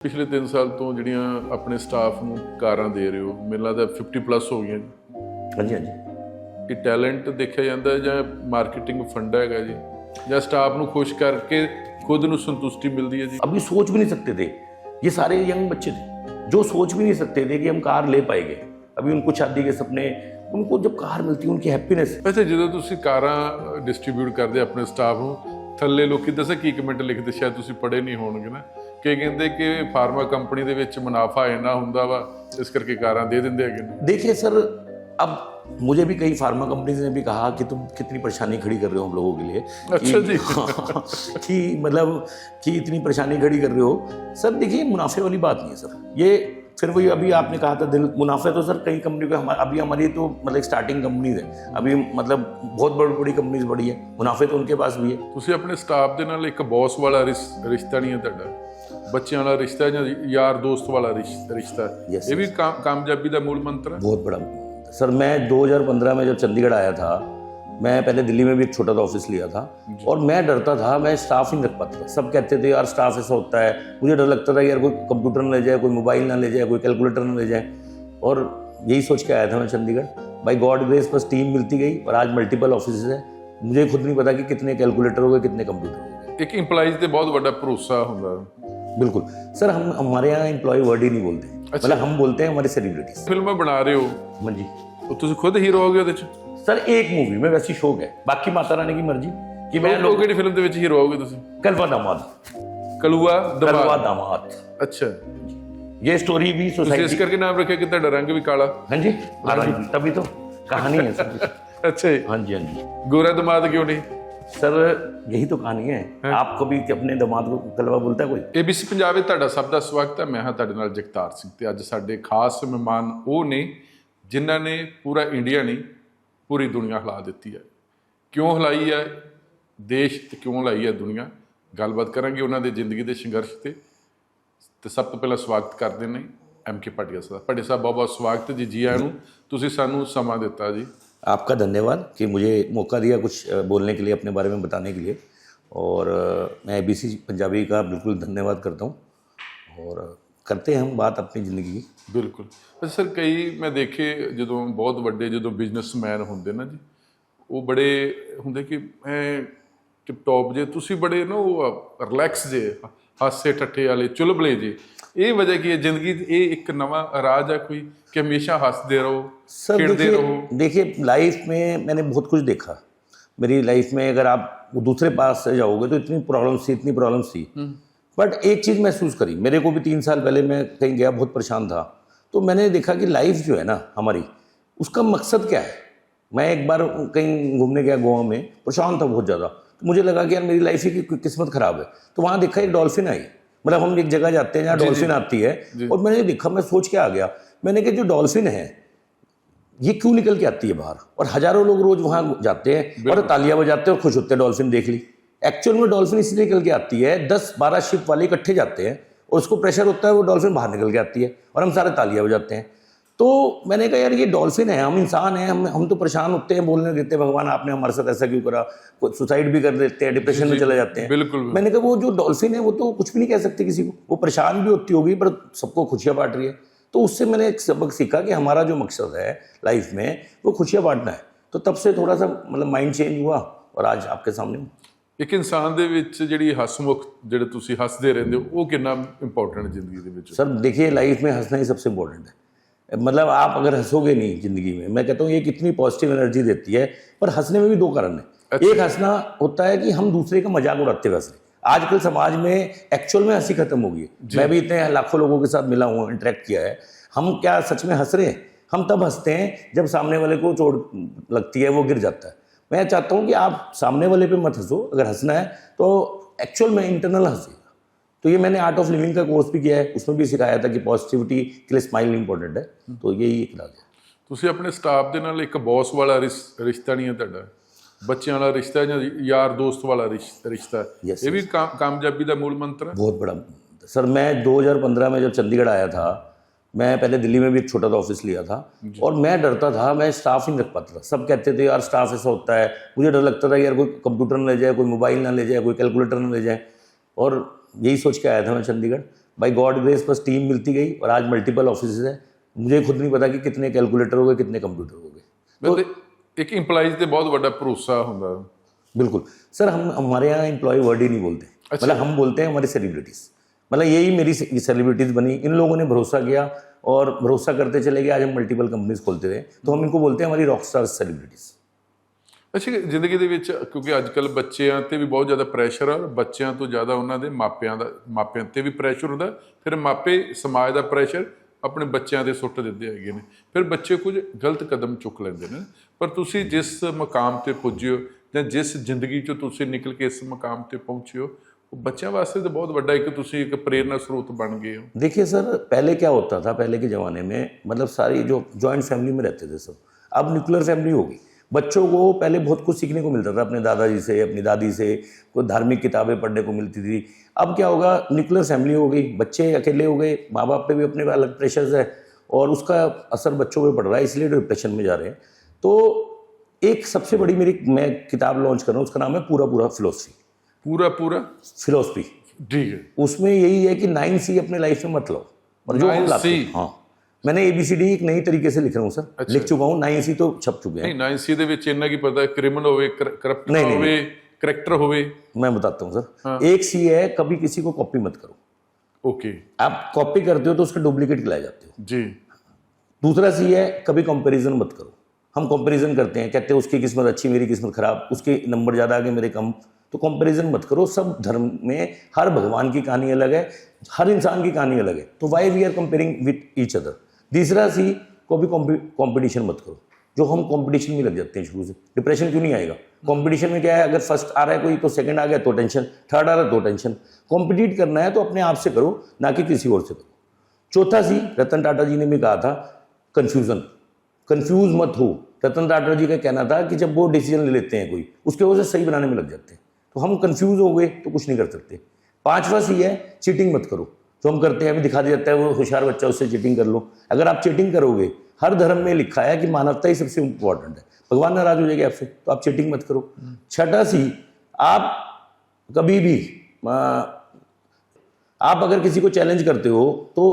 पिछले 3 साल तो ਜਿਹੜੀਆਂ ਆਪਣੇ ਸਟਾਫ ਨੂੰ ਕਾਰਾਂ ਦੇ ਰਹੇ ਹੋ ਮੈਨੂੰ ਲੱਗਦਾ 50 ਪਲੱਸ ਹੋ ਗਈਆਂ ਜੀ। ਹਾਂਜੀ ਹਾਂਜੀ। ਇਹ ਟੈਲੈਂਟ ਦੇਖਿਆ ਜਾਂਦਾ ਜਾਂ ਮਾਰਕੀਟਿੰਗ ਫੰਡ ਹੈਗਾ ਜੀ ਜਾਂ ਸਟਾफ ਨੂੰ खुश करके खुद ਨੂੰ संतुष्टि मिलती है जी। अभी सोच भी नहीं सकते थे, ये सारे यंग बच्चे थे जो सोच भी नहीं सकते थे कि हम कार ले पाएंगे। अभी उनको शादी के सपने, उनको जब कार मिलती है उनकी हैप्पीनेस। वैसे ਜਦੋਂ ਤੁਸੀਂ ਕਾਰਾਂ ਡਿਸਟ੍ਰੀਬਿਊਟ ਕਰਦੇ ਆਪਣੇ ਸਟਾਫ ਨੂੰ ਥੱਲੇ ਲੋਕੀ ਦੱਸੇ ਕੀ ਕਮੈਂਟ ਲਿਖਦੇ ਸ਼ਾਇਦ ਤੁਸੀਂ ਪੜ੍ਹੇ ਨਹੀਂ ਹੋਣਗੇ ਨਾ ਕਿ ਕਹਿੰਦੇ ਕਿ ਫਾਰਮਾ ਕੰਪਨੀ ਦੇ ਵਿੱਚ ਮੁਨਾਫਾ ਇੰਨਾ ਹੁੰਦਾ ਵਾ ਇਸ ਕਰਕੇ ਕਾਰਾਂ ਦੇ ਦਿੰਦੇ ਹੈਗੇ ਨੇ। देखिए सर, अब मुझे भी कई फार्मा कंपनीज ने भी कहा कि तुम कितनी परेशानी खड़ी कर रहे हो हम लोगों के लिए। अच्छा जी। कि मतलब कि इतनी परेशानी खड़ी कर रहे हो सर। देखिए मुनाफे वाली बात नहीं है सर, ये फिर वही अभी आपने कहा था दिल मुनाफे तो सर कई कंपनी को अभी हमारी तो मतलब स्टार्टिंग कंपनीज है अभी, मतलब बहुत बड़ी बड़ी कंपनीज बड़ी है, मुनाफे तो उनके पास भी है। ਤੁਸੀਂ ਆਪਣੇ ਸਟਾਫ ਦੇ ਨਾਲ ਇੱਕ ਬੌਸ ਵਾਲਾ ਰਿਸ਼ਤਾ ਨਹੀਂ ਹੈ ਤੁਹਾਡਾ, ਬੱਚਿਆਂ ਵਾਲਾ ਰਿਸ਼ਤਾ ਜਾਂ ਯਾਰ ਦੋਸਤ ਵਾਲਾ ਰਿਸ਼ਤਾ Yes, ਇਹ ਵੀ ਕਾਮਯਾਬੀ ਦਾ ਮੂਲ ਮੰਤਰ ਹੈ। बहुत बड़ा सर। मैं 2015 में जब चंडीगढ़ आया था, मैं पहले दिल्ली में भी एक छोटा सा ऑफिस लिया था और मैं डरता था, मैं स्टाफ ही नहीं रख पाता था। सब कहते थे यार स्टाफ ऐसा होता है, मुझे डर लगता था यार कोई कंप्यूटर ना ले जाए, कोई मोबाइल ना ले जाए, कोई कैलकुलेटर ना ले जाए। और यही सोच के आया था मैं चंडीगढ़। बाई गॉड ग्रेस बस टीम मिलती गई और आज मल्टीपल ऑफिस है। मुझे खुद नहीं पता कि कितने कैलकुलेटर हो गए, कितने कंप्यूटर हो गए। एक इंप्लॉइज से बहुत बड़ा भरोसा होगा। बिल्कुल सर, हम हमारे यहाँ एम्प्लॉय वर्ड ही नहीं बोलते। अच्छा। मतलब हम बोलते हैं हमारे सेलिब्रिटीज। फिल्म बना रहे हो हाँ जी तो तुम खुद हीरो हो गए सर, एक मूवी में वैसी शौक है, बाकी माता रानी की मर्जी कि मैं लोग ਕਿਹੜੀ ਫਿਲਮ ਦੇ ਵਿੱਚ ਹੀਰੋ ਹੋਗੇ ਤੁਸੀਂ? कलवा दामाद। ਕਲੂਆ कलवा ਦਮਾਦ। दामाद, ਅੱਛਾ, ये स्टोरी भी ਤੁਸੀਂ ਇਸ सोसाइटी। ਕਰਕੇ ਨਾਮ ਰੱਖਿਆ ਕਿ ਤੁਹਾਡਾ ਰੰਗ ਵੀ ਕਾਲਾ? हाँ जी हाँ जी, तभी तो कहानी है सर। ਅੱਛਾ ਜੀ। हाँ जी हाँ जी ਗੋਰਾ ਦਮਾਦ ਕਿਉਂ ਨਹੀਂ? सर, यही तो कहानी है। आप कभी अपने दामाद को कलवा बोलता है कोई? ABC ਪੰਜਾਬ ਵਿੱਚ ਤੁਹਾਡਾ ਸਭ ਦਾ ਸਵਾਗਤ ਹੈ। ਮੈਂ ਹਾਂ ਤੁਹਾਡੇ ਨਾਲ ਜਗਤਾਰ ਸਿੰਘ ਤੇ ਅੱਜ ਸਾਡੇ ਖਾਸ ਮਹਿਮਾਨ ਉਹ ਨੇ ਜਿਨ੍ਹਾਂ ਨੇ ਪੂਰਾ ਇੰਡੀਆ ਨਹੀਂ ਪੂਰੀ ਦੁਨੀਆ ਹਿਲਾ ਦਿੱਤੀ ਹੈ। ਕਿਉਂ ਹਿਲਾਈ ਹੈ ਦੇਸ਼ ਤੇ ਕਿਉਂ ਹਿਲਾਈ ਹੈ ਦੁਨੀਆ, ਗੱਲਬਾਤ ਕਰਾਂਗੇ ਉਹਨਾਂ ਦੇ ਜ਼ਿੰਦਗੀ ਦੇ ਸੰਘਰਸ਼ ਤੇ ਸਭ ਤੋਂ ਪਹਿਲਾਂ ਸਵਾਗਤ ਕਰਦੇ ਨੇ MK ਭਾਟੀਆ ਸਾਹਿਬ। ਭਾਟੀਆ ਸਾਹਿਬ ਬਹੁਤ ਬਹੁਤ ਸਵਾਗਤ ਜੀ, ਜੀ ਆਇਆਂ ਨੂੰ। ਤੁਸੀਂ ਸਾਨੂੰ ਸਮਾਂ ਦਿੱਤਾ ਜੀ। आपका धन्यवाद कि मुझे मौका दिया कुछ बोलने के लिए, अपने बारे में बताने के लिए। और मैं ABC पंजाबी का बिल्कुल धन्यवाद करता हूँ। और करते हैं हम बात अपनी ज़िंदगी की। ਬਿਲਕੁਲ। ਅੱਛਾ ਸਰ, ਕਈ ਮੈਂ ਦੇਖੇ ਜਦੋਂ ਬਹੁਤ ਵੱਡੇ ਜਦੋਂ ਬਿਜ਼ਨਸਮੈਨ ਹੁੰਦੇ ਨਾ ਜੀ, ਉਹ ਬੜੇ ਹੁੰਦੇ ਕਿ ਐ ਟਿਪ ਟੌਪ ਜੇ, ਤੁਸੀਂ ਬੜੇ ਨਾ ਉਹ ਰਿਲੈਕਸ ਜੇ, ਹਾਸੇ ਠੱਠੇ ਵਾਲੇ ਚੁਲਬਲੇ ਜੇ। ਇਹ ਵਜ੍ਹਾ ਕੀ ਹੈ ਜ਼ਿੰਦਗੀ ਇਹ ਇੱਕ ਨਵਾਂ ਰਾਜ ਹੈ ਕੋਈ कि हमेशा हंसते रहो, खेलते रहो? देखिए लाइफ में मैंने बहुत कुछ देखा। मेरी लाइफ में अगर आप दूसरे पास से जाओगे तो इतनी प्रॉब्लम्स थी। बट एक चीज़ महसूस करी, मेरे को भी 3 साल पहले मैं कहीं गया, बहुत परेशान था, तो मैंने देखा कि लाइफ जो है ना हमारी, उसका मकसद क्या है। मैं एक बार कहीं घूमने गया गोवा में, परेशान था बहुत ज़्यादा, तो मुझे लगा कि यार मेरी लाइफ की किस्मत ख़राब है। तो वहाँ देखा एक डॉल्फिन आई, मतलब हम एक जगह जाते हैं जहाँ डॉल्फिन आती है, और मैंने देखा, मैं सोच के आ गया, मैंने कहा जो डॉल्फिन है ये क्यों निकल के आती है बाहर, और हजारों लोग रोज वहाँ जाते हैं और तालियां बजाते हैं और खुश होते हैं डॉल्फिन देख ली। एक्चुअल में डॉल्फिन इसलिए निकल के आती है, 10-12 शिप वाले इकट्ठे जाते हैं और उसको प्रेशर होता है, वो डॉल्फिन बाहर निकल के आती है और हम सारे तालियां बजाते हैं। तो मैंने कहा यार ये डॉल्फिन है, हम इंसान हैं, हम तो परेशान होते हैं, बोलने देते हैं भगवान आपने हमारे साथ ऐसा क्यों करा, कुछ सुसाइड भी कर देते हैं, डिप्रेशन में चले जाते हैं। बिल्कुल। मैंने कहा वो जो डॉल्फिन है वो तो कुछ भी नहीं कह सकती किसी को, वो परेशान भी होती होगी पर सबको खुशियाँ बांट रही है। तो उससे मैंने एक सबक सीखा कि हमारा जो मकसद है लाइफ में वो खुशियाँ बांटना है। तो तब से थोड़ा सा मतलब माइंड चेंज हुआ और आज आपके सामने हूँ। ਇੱਕ ਇਨਸਾਨ ਦੇ ਵਿੱਚ ਜਿਹੜੀ ਹਸਮੁਖ ਜਿਹੜੇ ਤੁਸੀਂ ਹੱਸਦੇ ਰਹਿੰਦੇ ਹੋ ਉਹ ਕਿੰਨਾ ਇੰਪੋਰਟੈਂਟ ਜ਼ਿੰਦਗੀ ਦੇ ਵਿੱਚ? सर देखिए लाइफ में हंसना ही सबसे इम्पोर्टेंट है। मतलब आप अगर हंसोगे नहीं ज़िंदगी में, मैं कहता हूँ ये कितनी पॉजिटिव एनर्जी देती है। पर हंसने में भी 2 कारण है। अच्छा। एक हंसना होता है कि हम दूसरे का मजाक उड़ाते हुए हंस रहे। आजकल समाज में एक्चुअल में हंसी खत्म हो गई है। मैं भी इतने लाखों लोगों के साथ मिला हूँ, इंटरेक्ट किया है, हम क्या सच में हंस रहे हैं? हम तब हंसते हैं जब सामने वाले को चोट लगती है, वो गिर जाता है। मैं चाहता हूँ कि आप सामने वाले पे मत हंसो, अगर हंसना है तो एक्चुअल में इंटरनल हंसिएगा। तो ये मैंने आर्ट ऑफ लिविंग का कोर्स भी किया है, उसमें भी सिखाया था कि पॉजिटिविटी के लिए स्माइल इंपॉर्टेंट है। तो यही एक राज है। ਤੁਸੀਂ ਆਪਣੇ ਸਟਾਫ ਦੇ ਨਾਲ ਇੱਕ ਬੌਸ ਵਾਲਾ ਰਿਸ਼ਤਾ ਨਹੀਂ ਹੈ ਤੁਹਾਡਾ, ਬੱਚਿਆਂ ਵਾਲਾ ਰਿਸ਼ਤਾ ਜਾਂ ਯਾਰ ਦੋਸਤ ਵਾਲਾ ਰਿਸ਼ਤਾ, ਇਹ ਵੀ ਕਾਮਯਾਬੀ ਦਾ ਮੂਲ ਮੰਤਰ है? बहुत बड़ा सर। मैं 2015 में जब चंडीगढ़ आया था, मैं पहले दिल्ली में भी एक छोटा सा ऑफिस लिया था और मैं डरता था, मैं स्टाफ ही नहीं रख पाता था। सब कहते थे यार स्टाफ ऐसा होता है, मुझे डर लगता था यार कोई कंप्यूटर ना ले जाए, कोई मोबाइल ना ले जाए, कोई कैलकुलेटर ना ले जाए। और यही सोच के आया था मैं चंडीगढ़। बाई गॉड ग्रेस बस टीम मिलती गई और आज मल्टीपल ऑफिस है। मुझे खुद नहीं पता कि कितने कैलकुलेटर हो गए, कितने कंप्यूटर हो गए। तो एक इंप्लाइज ਤੇ बहुत बड़ा भरोसा ਹੁੰਦਾ। बिल्कुल सर, हम हमारे यहाँ एम्प्लॉय वर्ड ही नहीं बोलते। अच्छा। मतलब हम बोलते हैं हमारी सेलिब्रिटीज़। मतलब यही मेरी सेलिब्रिटीज़ बनी, इन लोगों ने भरोसा किया और भरोसा करते चले गए। आज हम मल्टीपल कंपनीज खोलते रहे, तो हम इनको बोलते हैं हमारी रॉक स्टार सेलिब्रिटीज़। ਅੱਛਾ, ਜ਼ਿੰਦਗੀ ਦੇ ਵਿੱਚ ਕਿਉਂਕਿ ਅੱਜ ਕੱਲ ਬੱਚਿਆਂ ਤੇ ਵੀ ਬਹੁਤ ਜ਼ਿਆਦਾ ਪ੍ਰੈਸ਼ਰ ਆ, ਬੱਚਿਆਂ ਤੋਂ ਜ਼ਿਆਦਾ ਉਹਨਾਂ ਦੇ ਮਾਪਿਆਂ ਤੇ ਵੀ ਪ੍ਰੈਸ਼ਰ ਹੁੰਦਾ, ਫਿਰ ਮਾਪੇ ਸਮਾਜ ਦਾ ਪ੍ਰੈਸ਼ਰ ਆਪਣੇ ਬੱਚਿਆਂ ਤੇ ਸੁੱਟ ਦਿੰਦੇ ਹੈਗੇ ਨੇ, ਫਿਰ ਬੱਚੇ ਕੁਝ ਗਲਤ ਕਦਮ ਚੁੱਕ ਲੈਂਦੇ ਨੇ। ਪਰ ਤੁਸੀਂ ਜਿਸ ਮਕਾਮ ਤੇ ਪੁੱਜੇ ਹੋ ਜਾਂ ਜਿਸ ਜ਼ਿੰਦਗੀ ਚੋਂ ਤੁਸੀਂ ਨਿਕਲ ਕੇ ਇਸ ਮਕਾਮ ਤੇ ਪਹੁੰਚੇ ਹੋ, ਉਹ ਬੱਚਿਆਂ ਵਾਸਤੇ ਤਾਂ ਬਹੁਤ ਵੱਡਾ ਇੱਕ ਤੁਸੀਂ ਇੱਕ प्रेरणा स्रोत बन गए हो। देखिए सर, पहले क्या होता था, पहले के ज़माने में मतलब सारी जो जॉइंट फैमिली में रहते थे सब, अब न्यूक्लियर फैमिली हो गई। बच्चों को पहले बहुत कुछ सीखने को मिलता था अपने दादाजी से, अपनी दादी से, कोई धार्मिक किताबें पढ़ने को मिलती थी। अब क्या होगा, न्यूक्लियर फैमिली हो गई, बच्चे अकेले हो गए, माँ बाप पे भी अपने अलग प्रेशर्स है और उसका असर बच्चों पे पड़ रहा है, इसलिए डिप्रेशन में जा रहे हैं। तो एक सबसे बड़ी मेरी मैं किताब लॉन्च कर रहा हूँ, उसका नाम है पूरा फिलोसफी। पूरा फिलोसफी, ठीक है। उसमें यही है कि 9C अपने लाइफ में मत लो, और जो हम लाते हैं। हाँ, मैंने ABCD एक नई तरीके से लिख रहा हूँ सर। अच्छा। लिख चुका हूँ, 9C तो छप चुके हैं। नहीं 9C ਦੇ ਵਿੱਚ ਇੰਨਾ ਕੀ ਪਤਾ, ਕ੍ਰਿਮੀਨਲ ਹੋਵੇ, ਕਰਪਟ नहीं, ਹੋਵੇ, ਕਰੈਕटर होवे। मैं बताता हूँ सर। हाँ। एक C है, कभी किसी को कॉपी मत करो। ओके आप कॉपी करते हो तो उसके डुप्लीकेट खिलाए जाते हो। जी। दूसरा C है, कभी कंपैरिजन मत करो। हम कंपैरिजन करते हैं, कहते हैं उसकी किस्मत अच्छी, मेरी किस्मत खराब, उसके नंबर ज़्यादा आगे मेरे कम। तो कंपैरिजन मत करो। सब धर्म में हर भगवान की कहानी अलग है, हर इंसान की कहानी अलग है, तो why we are comparing with each other. तीसरा C, को भी कंपटीशन मत करो। जो हम कंपटीशन में लग जाते हैं शुरू से, डिप्रेशन क्यों नहीं आएगा? कंपटीशन में क्या है, अगर फर्स्ट आ रहा है कोई तो सेकंड आ गया तो टेंशन, थर्ड आ रहा है तो टेंशन। कॉम्पिटिट करना है तो अपने आप से करो, ना कि किसी और से करो। चौथा C, रतन टाटा जी ने भी कहा था, कन्फ्यूजन। कन्फ्यूज मत हो। रतन टाटा जी का कहना था कि जब वो डिसीजन ले लेते हैं कोई, उसके वजह से सही बनाने में लग जाते हैं। तो हम कंफ्यूज हो गए तो कुछ नहीं कर सकते। पांचवा C है, चीटिंग मत करो। जो हम करते हैं, अभी दिखा दिया जाता है वो होशियार बच्चा, उससे चीटिंग कर लो। अगर आप चीटिंग करोगे, हर धर्म में लिखा है कि मानवता ही सबसे इंपॉर्टेंट है, भगवान नाराज हो जाएंगे आपसे, तो आप चीटिंग मत करो। छठा C, आप कभी भी आप अगर किसी को चैलेंज करते हो तो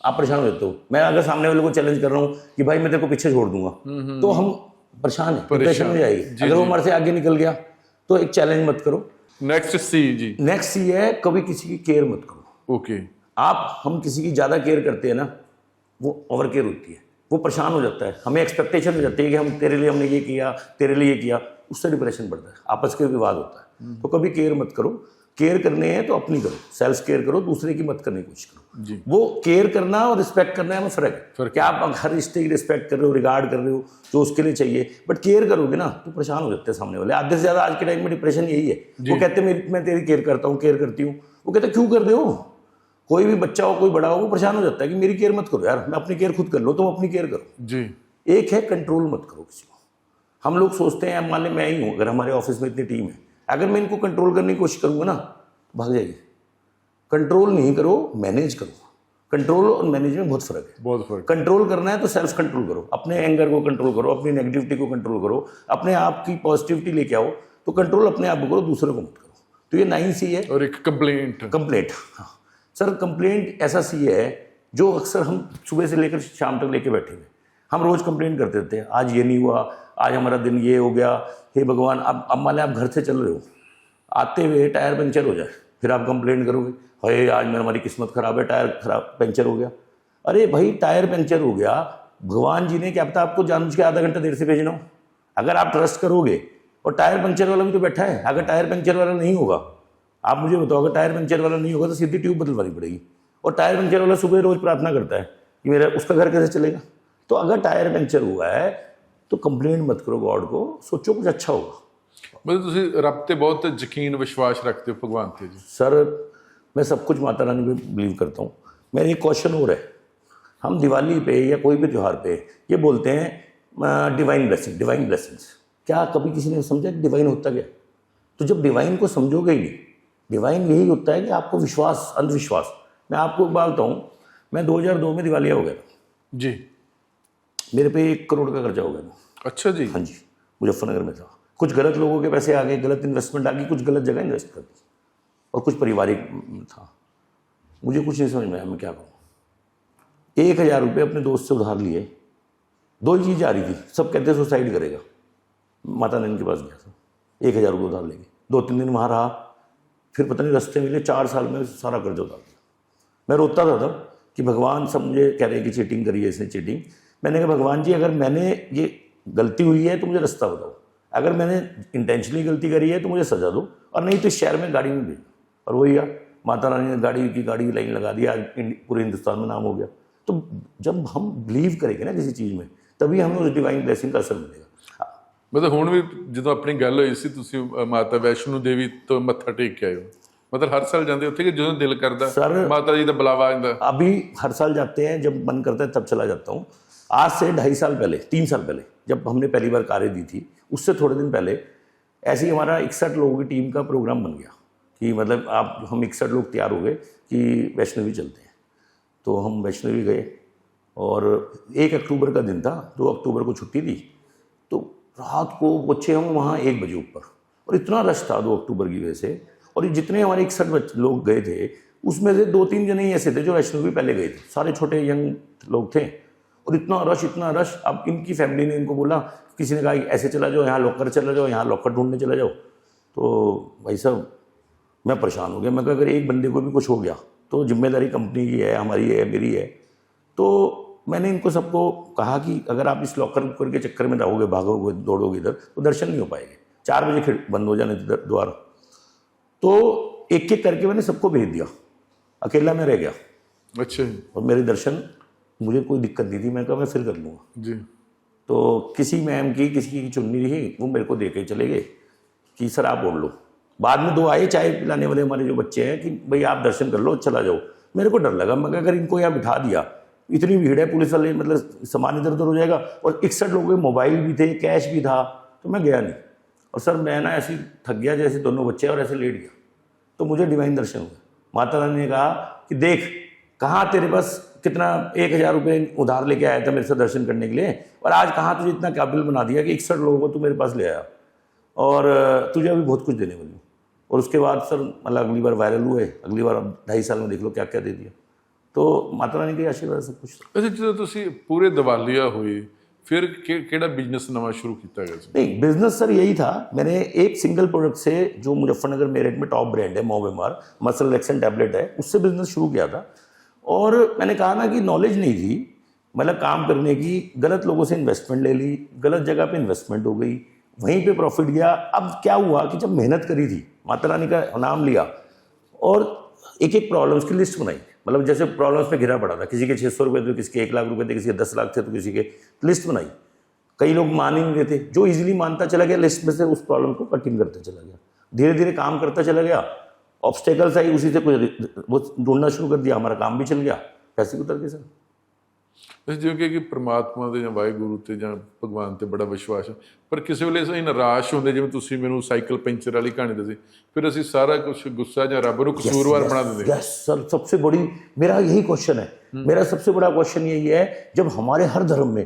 आप परेशान हो जाते हो। मैं अगर सामने वाले को चैलेंज कर रहा हूँ कि भाई मैं तेरे को पीछे छोड़ दूंगा, तो हम परेशान है, डिप्रेशन में जाएगी। अगर वो हमारे से आगे निकल गया तो एक चैलेंज मत करो। नेक्स्ट C जी। नेक्स्ट C है, कभी किसी की केयर मत करो। ओके। हम किसी की ज़्यादा केयर करते हैं ना, वो ओवर केयर होती है, वो परेशान हो जाता है, हमें एक्सपेक्टेशन हो जाती है कि हम तेरे लिए हमने ये किया, तेरे लिए ये किया, उससे डिप्रेशन बढ़ता है, आपस के विवाद होता है। तो कभी केयर मत करो। केयर करने हैं तो अपनी करो, सेल्फ केयर करो, दूसरे की मत करने की कोशिश करो जी। वो केयर करना और रिस्पेक्ट करना में फ़र्क है। क्या आप हर रिश्ते की रिस्पेक्ट कर रहे हो, रिगार्ड कर रहे हो जो उसके लिए चाहिए, बट केयर करोगे ना तो परेशान हो जाते हैं सामने वाले। आधे से ज़्यादा आज के टाइम में डिप्रेशन यही है। वो कहते हैं मैं तेरी केयर करता हूँ, केयर करती हूँ। वो कहते हैं क्यों कर रहे हो? कोई भी बच्चा हो, कोई बड़ा हो, वो परेशान हो जाता है कि मेरी केयर मत करो यार, मैं अपनी केयर खुद कर लो, तुम अपनी केयर करो जी। एक है, कंट्रोल मत करो किसी को। हम लोग सोचते हैं, मान लें मैं ही हूँ, अगर हमारे ऑफिस में इतनी टीम है, अगर मैं इनको कंट्रोल करने की कोशिश करूँगा ना, भाग जाएगी। कंट्रोल नहीं करो, मैनेज करो। कंट्रोल और मैनेज में बहुत फ़र्क है। बहुत फर्क। कंट्रोल करना है तो सेल्फ कंट्रोल करो, अपने एंगर को कंट्रोल करो, अपनी नेगेटिविटी को कंट्रोल करो, अपने आप की पॉजिटिविटी लेके आओ। तो कंट्रोल अपने आप को करो, दूसरों को मत करो। तो ये 9C है। और एक कंप्लेंट। हाँ सर, कंप्लेंट ऐसा C है जो अक्सर हम सुबह से लेकर शाम तक लेके बैठे हुए, हम रोज़ कंप्लेंट करते रहते हैं, आज ये नहीं हुआ, आज हमारा दिन ये हो गया, हे भगवान। अब मान लें आप घर से चल रहे हो, आते हुए टायर पंचर हो जाए, फिर आप कंप्लेंट करोगे, अरे आज मेरा, हमारी किस्मत खराब है, टायर खराब पंचर हो गया। अरे भाई, टायर पंचर हो गया, भगवान जी ने क्या पता आपको जानबूझ के आधा घंटा देर से भेजना हो। अगर आप ट्रस्ट करोगे, और टायर पंचर वाला भी तो बैठा है, अगर टायर पंचर वाला नहीं होगा, आप मुझे बताओ, अगर टायर पंचर वाला नहीं होगा तो सीधी ट्यूब बदलवानी पड़ेगी। और टायर पंचर वाला सुबह रोज़ प्रार्थना करता है कि मेरा, उसका घर कैसे चलेगा? तो अगर टायर पंचर हुआ है तो कंप्लेंट मत करो गॉड को, सोचो कुछ अच्छा होगा। मतलब ਤੁਸੀਂ ਰੱਬ ਤੇ ਬਹੁਤ ਯਕੀਨ ਵਿਸ਼ਵਾਸ ਰੱਖਦੇ ਹੋ, ਭਗਵਾਨ ਤੇ ਜੀ। सर, मैं सब कुछ माता रानी पे बिलीव करता हूँ। मेरा एक क्वेश्चन और है, हम दिवाली पे या कोई भी त्यौहार पे ये बोलते हैं डिवाइन ब्लेसिंग्स। क्या कभी किसी ने समझा कि डिवाइन होता क्या? तो जब डिवाइन को समझोगे ही नहीं, डिवाइन यही होता है कि आपको विश्वास, अंधविश्वास। मैं आपको बताता हूँ, मैं 2002 में दिवालिया हो गया था जी। मेरे पे 1 करोड़ का खर्चा हो गया था। अच्छा जी। हाँ जी, मुजफ्फरनगर में था। कुछ गलत लोगों के पैसे आ गए, गलत इन्वेस्टमेंट आ गई, कुछ गलत जगह इन्वेस्ट कर दी, और कुछ पारिवारिक था। मुझे कुछ नहीं समझ में आया मैं क्या करूँ। 1,000 रुपये अपने दोस्त से उधार लिए, 2 ही चीज़ आ रही थी, सब कहते सुसाइड करेगा। माता नैनी के पास गया था, 1,000 रुपये उधार लेंगे, 2-3 दिन वहाँ रहा, फिर पता नहीं रास्ते मिले, 4 साल में सारा कर्ज उतार दिया। मैं रोता था तब कि भगवान, सब मुझे कह रहे हैं कि चीटिंग करी है इसने, चीटिंग। मैंने कहा भगवान जी अगर मैंने ये गलती हुई है तो मुझे रास्ता बताओ, अगर मैंने इंटेंशनली गलती करी है तो मुझे सजा दो, और नहीं तो इस शहर में गाड़ी में भेजो। और वही यार, माता रानी ने गाड़ी की लाइन लगा दी, आज पूरे हिंदुस्तान में नाम हो गया। तो जब हम बिलीव करेंगे ना किसी चीज़ में, तभी हमें उस डिवाइन ब्लेसिंग का असर मिलेगा। मतलब ਹੁਣ ਵੀ ਜਦੋਂ ਆਪਣੀ ਗੱਲ ਹੋਈ ਸੀ ਤੁਸੀਂ ਮਾਤਾ ਵੈਸ਼ਨੋ ਦੇਵੀ ਤੋਂ ਮੱਥਾ ਟੇਕ ਕੇ ਆਏ ਹੋ, मतलब हर साल जाते ਉੱਥੇ कि ਜਦੋਂ ਦਿਲ ਕਰਦਾ सर ਮਾਤਾ ਜੀ ਦਾ ਬੁਲਾਵਾ ਆਉਂਦਾ? अभी हर साल जाते हैं, जब मन करता है तब चला जाता हूँ। आज से 2.5 साल पहले, 3 साल पहले, जब हमने पहली बार कारें दी थी, उससे थोड़े दिन पहले ऐसे ही हमारा 61 लोगों की टीम का प्रोग्राम बन गया कि मतलब हम 61 लोग तैयार हो गए कि वैष्णवी चलते हैं। तो हम वैष्णवी गए और 1 अक्टूबर का दिन था, 2 अक्टूबर को छुट्टी थी, तो रात को पहुँचे हम वहाँ 1 बजे ऊपर, और इतना रश था 2 अक्टूबर की वजह से। और ये जितने हमारे 61 लोग गए थे उसमें से 2-3 जने ही ऐसे थे जो वैष्णवी पहले गए थे, सारे छोटे यंग लोग थे। और इतना रश। अब इनकी फैमिली ने इनको बोला, किसी ने कहा ऐसे चला जाओ, यहाँ लॉकर चला जाओ, यहाँ लॉकर ढूंढने चला जाओ। तो भाई साहब मैं परेशान हो गया। मैं कहा अगर एक बंदे को भी कुछ हो गया तो जिम्मेदारी कंपनी की है, हमारी है, मेरी है। तो मैंने इनको सबको कहा कि अगर आप इस लॉकर के चक्कर में रहोगे, भागोगे, दौड़ोगे इधर, तो दर्शन नहीं हो पाएंगे। 4 बजे बंद हो जाने द्वार। तो एक एक करके मैंने सबको भेज दिया, अकेला मैं रह गया। अच्छा। और मेरे दर्शन, मुझे कोई दिक्कत नहीं थी, मैं कहा मैं फिर कर लूँगा जी। तो किसी मैम की, किसी की चुन्नी रही, वो मेरे को दे के चले गए कि सर आप ओढ़ लो। बाद में 2 आए चाय पिलाने वाले हमारे जो बच्चे हैं कि भाई आप दर्शन कर लो, चला जाओ। मेरे को डर लगा, मैं अगर इनको यहाँ बिठा दिया, इतनी भीड़ है, पुलिस वाले, मतलब सामान इधर उधर हो जाएगा। और 61 लोगों के मोबाइल भी थे, कैश भी था, तो मैं गया नहीं। और सर मैं ना ऐसे थक गया जैसे दोनों बच्चे, और ऐसे लेट गया। तो मुझे डिवाइन दर्शन हुआ। माता रानी ने कहा कि देख, कहाँ तेरे पास कितना 1,000 रुपये उधार लेके आया था मेरे से दर्शन करने के लिए, और आज कहाँ तुझे इतना काबिल बना दिया कि 61 लोगों को तू मेरे पास ले आया, और तुझे अभी बहुत कुछ देने वाली हूँ। और उसके बाद सर मतलब अगली बार वायरल हुए, अगली बार अब 2.5 साल में देख लो क्या क्या दे दिया। तो माता रानी के आशीर्वाद सब कुछ। अच्छा, ਜਦੋਂ ਤੁਸੀਂ ਪੂਰੇ ਦਿਵਾਲੀਆ ਹੋਏ फिर केड़ा बिजनेस नवा शुरू किया गया? नहीं, बिजनेस सर यही था। मैंने एक सिंगल प्रोडक्ट से, जो मुजफ्फरनगर मेरठ में टॉप ब्रांड है, मोवेमार मसल रिलैक्सेंट टैबलेट है, उससे बिजनेस शुरू किया था। और मैंने कहा ना कि नॉलेज नहीं थी, मतलब काम करने की, गलत लोगों से इन्वेस्टमेंट ले ली, गलत जगह पे इन्वेस्टमेंट हो गई, वहीं पे प्रॉफिट गया। अब क्या हुआ कि जब मेहनत करी थी, माता रानी का नाम लिया, और एक एक प्रॉब्लम्स की लिस्ट बनाई, मतलब जैसे प्रॉब्लम्स में घिरा पड़ा था, किसी के 600 रुपये थे, किसी के 1 लाख रुपए थे, किसी के 10 लाख थे, तो किसी के लिस्ट बनाई। कई लोग मान ही नहीं रहे थे, जो इजीली मानता चला गया लिस्ट में से उस प्रॉब्लम को कटिंग करता चला गया, धीरे धीरे काम करता चला गया। ऑब्स्टेकल्स आई, उसी से कुछ वो ढूंढना शुरू कर दिया, हमारा काम भी चल गया, पैसे भी उतर गए सर। ਜਿਵੇਂ ਕਿ ਪ੍ਰਮਾਤਮਾ ਦੇ ਜਾਂ ਵਾਹਿਗੁਰੂ ਤੇ ਜਾਂ ਭਗਵਾਨ ਤੇ ਬੜਾ ਵਿਸ਼ਵਾਸ ਹੈ, ਪਰ ਕਿਸੇ ਵੇਲੇ ਅਸੀਂ ਨਿਰਾਸ਼ ਹੁੰਦੇ, ਜਿਵੇਂ ਤੁਸੀਂ ਮੈਨੂੰ ਸਾਈਕਲ ਪੈਂਚਰ ਵਾਲੀ ਕਹਾਣੀ ਦੱਸੀ, ਫਿਰ ਅਸੀਂ ਸਾਰਾ ਕੁਝ ਗੁੱਸਾ ਜਾਂ ਰੱਬ ਨੂੰ ਕਸੂਰਵਾਰ ਬਣਾ ਦਿੰਦੇ। यस सर, सबसे बड़ी मेरा यही क्वेश्चन है, मेरा सबसे बड़ा क्वेश्चन यही है, जब हमारे हर धर्म में,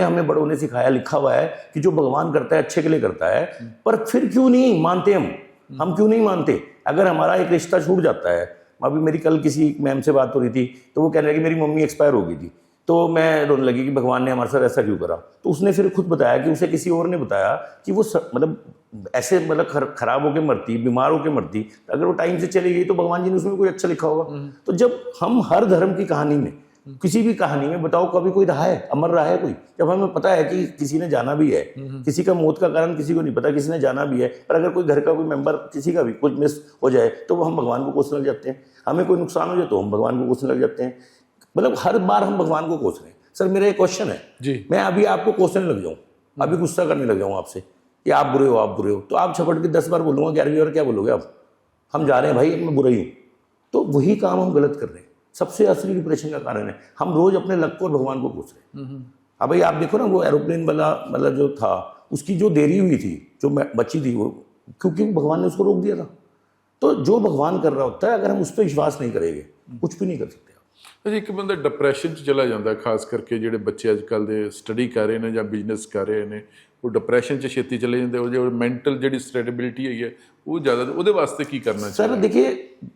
हमें बड़ों ने सिखाया, लिखा हुआ है कि जो भगवान करता है अच्छे के लिए करता है, पर फिर क्यों नहीं मानते हम क्यों नहीं मानते? अगर हमारा एक रिश्ता छूट जाता है, अभी मेरी कल किसी मैम से बात हो रही थी, तो वो कह रहे कि मेरी मम्मी एक्सपायर हो गई थी, तो मैं रोने लगी कि भगवान ने हमारे साथ ऐसा क्यों करा। तो उसने फिर खुद बताया कि उसे किसी और ने बताया कि वो मतलब ऐसे मतलब खराब होकर मरती, बीमार होकर मरती, अगर वो टाइम से चली गई तो भगवान जी ने उसमें कोई अच्छा लिखा होगा। तो जब हम हर धर्म की कहानी में, किसी भी कहानी में बताओ, कभी कोई रहा है, अमर रहा है कोई? जब हमें पता है कि किसी ने जाना भी है, किसी का मौत का कारण किसी को नहीं पता, किसी ने जाना भी है, पर अगर कोई घर का कोई मेंबर, किसी का भी कुछ मिस हो जाए तो हम भगवान को कोसने लग जाते हैं। हमें कोई नुकसान हो जाए तो हम भगवान को कोसने लग जाते हैं। मतलब हर बार हम भगवान को कोस रहे हैं। सर मेरा एक क्वेश्चन है जी, मैं अभी आपको कोसने लग जाऊं, अभी गुस्सा करने लग जाऊं आपसे कि आप बुरे हो, तो आप झपट के 10 बार बोलूंगा, 11वीं बार क्या बोलोगे आप? हम जा रहे हैं भाई, मैं बुरा ही हूं। तो वही काम हम गलत कर रहे हैं। सबसे असली डिप्रेशन का कारण है, हम रोज अपने लक को और भगवान को कोस रहे हैं। अब भाई आप देखो ना, वो एरोप्लेन वाला मतलब जो था, उसकी जो देरी हुई थी, जो बची थी, वो क्योंकि भगवान ने उसको रोक दिया था। तो जो भगवान कर रहा होता है, अगर हम उस पर विश्वास नहीं करेंगे, कुछ भी नहीं कर सकते। ਅਜੇ ਇੱਕ ਬੰਦਾ ਡਿਪਰੈਸ਼ਨ 'ਚ ਚਲਾ ਜਾਂਦਾ, ਖਾਸ ਕਰਕੇ ਜਿਹੜੇ ਬੱਚੇ ਅੱਜ ਕੱਲ੍ਹ ਦੇ ਸਟੱਡੀ ਕਰ ਰਹੇ ਨੇ ਜਾਂ ਬਿਜ਼ਨਸ ਕਰ ਰਹੇ ਨੇ, ਉਹ ਡਿਪਰੈਸ਼ਨ 'ਚ ਛੇਤੀ ਚਲੇ ਜਾਂਦੇ। ਉਹ ਜਿਹੜੀ ਮੈਂਟਲ ਜਿਹੜੀ स्टेबिलिटी है वो ज़्यादा, ਉਹਦੇ ਵਾਸਤੇ ਕੀ करना चाहिए? सर देखिए,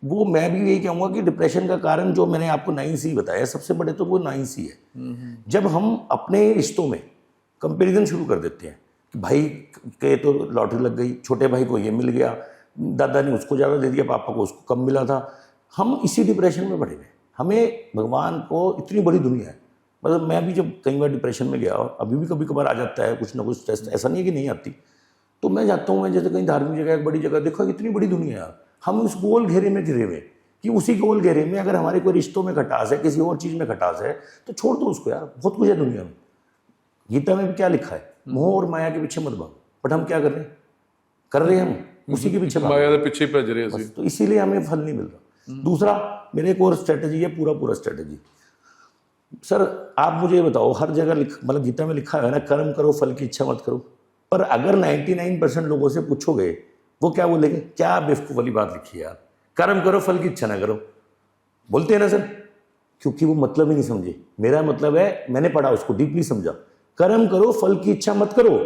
वो मैं भी यही कहूँगा कि डिप्रेशन का कारण जो मैंने आपको 9C बताया, सबसे बड़े तो वो 9C है। जब हम अपने रिश्तों में कंपैरिजन शुरू कर देते हैं कि भाई के तो लॉटरी लग गई, छोटे भाई को ये मिल गया, दादा ने उसको ज़्यादा दे दिया, पापा को उसको कम मिला था, हम इसी डिप्रेशन में पड़े हुए। हमें भगवान को इतनी बड़ी दुनिया है, मतलब मैं भी जब कई बार डिप्रेशन में गया, अभी भी कभी कभार आ जाता है कुछ ना कुछ टेस्ट, ऐसा नहीं है कि नहीं आती, तो मैं जाता हूँ, मैं जैसे कहीं धार्मिक जगह, एक बड़ी जगह, देखो इतनी बड़ी दुनिया है, हम उस गोल घेरे में घिरे हुए कि उसी गोल घेरे में अगर हमारे कोई रिश्तों में खटास है, किसी और चीज़ में खटास है, तो छोड़ दो उसको यार, बहुत कुछ है दुनिया में। गीता में भी क्या लिखा है, मोह और माया के पीछे मत भागो, बट हम क्या कर रहे हैं, हम उसी के पीछे माया के पीछे भज रहे हैं, तो इसीलिए हमें फल नहीं मिल रहा। दूसरा मेरे एक और स्ट्रेटजी है, पूरा स्ट्रेटजी। सर आप मुझे ये बताओ, हर जगह मतलब गीता में लिखा है ना, कर्म करो फल की इच्छा मत करो, पर अगर 99% लोगों से पूछोगे वो क्या बोलेंगे, क्या बेवकूफ़ वाली बात लिखी है यार, कर्म करो फल की इच्छा ना करो, बोलते हैं ना सर, क्योंकि वो मतलब ही नहीं समझे। मेरा मतलब है, मैंने पढ़ा उसको डीपली समझा, कर्म करो फल की इच्छा मत करो,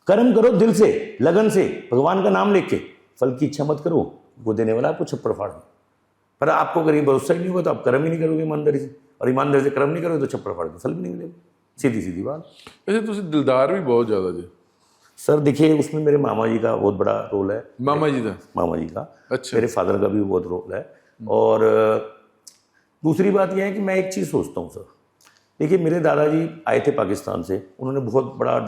कर्म करो दिल से, लगन से, भगवान का नाम लेके, फल की इच्छा मत करो, वो देने वाला आपको छप्पड़ फाड़ दे। पर आपको अगर ये भरोसा ही नहीं होगा तो आप कर्म ही नहीं करोगे ईमानदारी से, और ईमानदारी से कर्म नहीं करोगे तो छप्पड़ फाड़ के फल भी नहीं मिलेगा, सीधी बात। वैसे तुम दिलदार भी बहुत ज़्यादा जी। सर देखिए, उसमें मेरे मामा जी का बहुत बड़ा रोल है। मामा जी का? अच्छा। मेरे फादर का भी बहुत रोल है। और दूसरी बात यह है कि मैं एक चीज़ सोचता हूँ सर, देखिए मेरे दादाजी आए थे पाकिस्तान से, उन्होंने बहुत बड़ा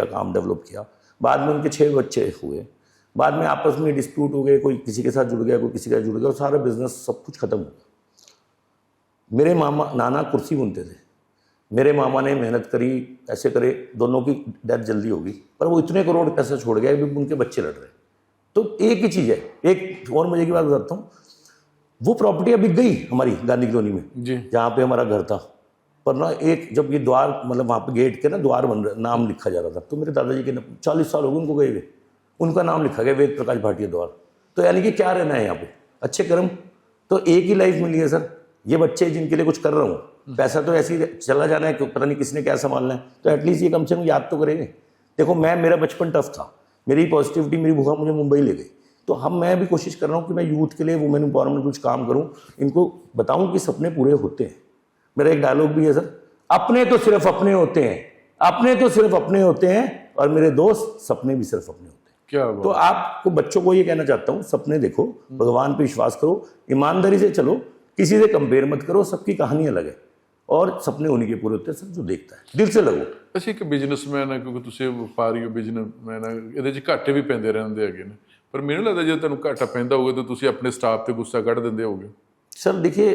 काम डेवलप किया, बाद में उनके 6 बच्चे हुए, बाद में आपस में डिस्प्यूट हो गए, कोई किसी के साथ जुड़ गया, कोई किसी के साथ जुड़ गया, और सारा बिजनेस सब कुछ खत्म हो गया। मेरे नाना कुर्सी बुनते थे, मेरे मामा ने मेहनत करी, ऐसे करे, दोनों की डेथ जल्दी होगी, पर वो इतने करोड़ पैसे छोड़ गया कि उनके बच्चे लड़ रहे। तो एक ही चीज़ है, एक और मजे की बात बताता हूँ, वो प्रॉपर्टी बिक गई हमारी गांधी कॉलोनी में जी, जहाँ पे हमारा घर था, पर ना एक जब ये द्वार, मतलब वहाँ पे गेट के ना द्वार बन रहा, नाम लिखा जा रहा था, तो मेरे दादाजी के 40 साल हो गए उनको गए हुए, उनका नाम लिखा गया वेद प्रकाश भाटिया द्वार। तो यानी कि क्या रहना है यहाँ पे, अच्छे कर्म। तो एक ही लाइफ मिली है सर, ये बच्चे जिनके लिए कुछ कर रहा हूँ, पैसा तो ऐसे ही चला जाना है, पता नहीं किसने क्या संभालना है, तो एटलीस्ट ये कम से कम याद तो करेंगे। देखो मेरा बचपन टफ था, मेरी पॉजिटिविटी, मेरी भूखा मुझे मुंबई ले गई, तो मैं भी कोशिश कर रहा हूँ कि मैं यूथ के लिए वुमेन एम्पावरमेंट कुछ काम करूँ, इनको बताऊँ कि सपने पूरे होते हैं। मेरा एक डायलॉग भी है सर, अपने तो सिर्फ अपने होते हैं, अपने तो सिर्फ अपने होते हैं, और मेरे दोस्त सपने भी सिर्फ अपने होते हैं। क्या तो आपको बच्चों को ये कहना चाहता हूँ, सपने देखो, भगवान पे विश्वास करो, ईमानदारी से चलो, किसी से कंपेयर मत करो, सबकी कहानी अलग है, और सपने होने के पूरे होते हैं सर, जो देखता है दिल से लगो। ਅਸੀਂ ਇੱਕ ਬਿਜ਼ਨਸਮੈਨ ਆ, ਕਿਉਂਕਿ ਤੁਸੀਂ ਵਪਾਰੀ ਹੋ, ਬਿਜ਼ਨਸਮੈਨ ਆ, ਇਹਦੇ 'ਚ ਘਾਟੇ ਵੀ ਪੈਂਦੇ ਰਹਿੰਦੇ ਹੈਗੇ ਨੇ, ਪਰ ਮੈਨੂੰ ਲੱਗਦਾ ਜੇ ਤੁਹਾਨੂੰ ਘਾਟਾ ਪੈਂਦਾ ਹੋਊਗਾ ਤਾਂ ਤੁਸੀਂ ਆਪਣੇ ਸਟਾਫ ਤੇ गुस्सा ਕੱਢ दिंदे होगे। सर देखिए,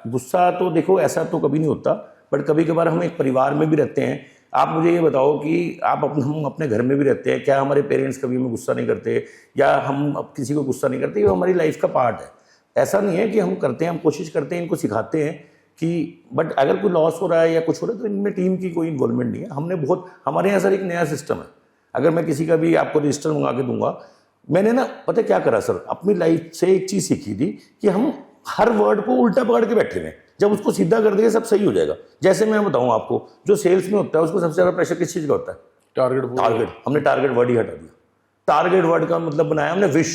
गुस्सा तो देखो ऐसा तो कभी नहीं होता, बट कभी कभार हम एक परिवार में भी रहते हैं। आप मुझे ये बताओ कि हम अपने घर में भी रहते हैं, क्या हमारे पेरेंट्स कभी हमें गुस्सा नहीं करते, या हम अब किसी को गुस्सा नहीं करते? ये हमारी लाइफ का पार्ट है। ऐसा नहीं है कि हम करते हैं, हम कोशिश करते हैं, इनको सिखाते हैं कि, बट अगर कोई लॉस हो रहा है या कुछ हो रहा है तो इनमें टीम की कोई इन्वॉल्वमेंट नहीं है। हमने बहुत, हमारे यहाँ सर एक नया सिस्टम है, अगर मैं किसी का भी आपको रजिस्टर मंगा के दूंगा, मैंने ना पता क्या करा सर, अपनी लाइफ से एक चीज़ सीखी थी कि हम हर वर्ड को उल्टा पकड़ के बैठे हुए, जब उसको सीधा कर देंगे सब सही हो जाएगा। जैसे मैं बताऊँ आपको, जो सेल्स में होता है उसको सबसे ज़्यादा प्रेशर किस चीज़ का होता है? टारगेट। हमने टारगेट वर्ड ही हटा दिया। टारगेट वर्ड का मतलब बनाया हमने विश,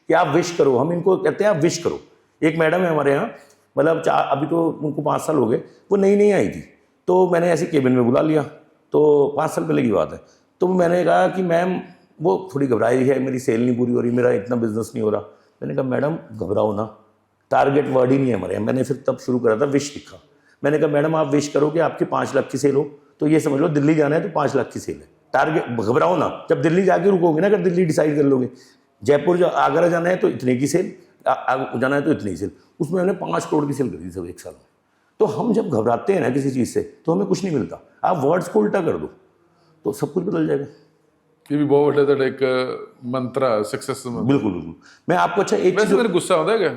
कि आप विश करो, हम इनको कहते हैं आप विश करो। एक मैडम है हमारे यहाँ, मतलब अभी तो उनको 5 साल हो गए, वो नई आई थी, तो मैंने ऐसे केबिन में बुला लिया, तो 5 साल पहले की बात है, तो मैंने कहा कि मैम, वो थोड़ी घबराई रही है, मेरी सेल नहीं पूरी हो रही, मेरा इतना बिजनेस नहीं हो रहा। मैंने कहा मैडम घबराओ ना, टारगेट वर्ड ही नहीं है हमारे यहाँ। मैंने फिर तब शुरू करा था विश लिखा। मैंने कहा मैडम आप विश करो कि आपकी 5 लाख की सेल हो, तो ये समझ लो दिल्ली जाना है तो 5 लाख की सेल है। टारगेट, घबराओ ना, जब दिल्ली जाके रुकोगे ना, अगर दिल्ली डिसाइड कर लोगे, जयपुर आगरा जाना है तो इतने की सेल, जाना है तो इतनी सेल, उसमें हमने 5 करोड़ की सेल कर दी सब एक साल में। तो हम जब घबराते हैं ना किसी चीज़ से, तो हमें कुछ नहीं मिलता। आप वर्ड्स को उल्टा कर दो तो सब कुछ बदल जाएगा। ये भी बहुत बड़ा ਤੁਹਾਡਾ ਇੱਕ ਮੰਤਰਾ सक्सेस ਦਾ। बिल्कुल बिल्कुल। मैं आपको अच्छा एक वैसे ਮੈਨੂੰ गुस्सा आਉਂਦਾ ਹੈਗਾ,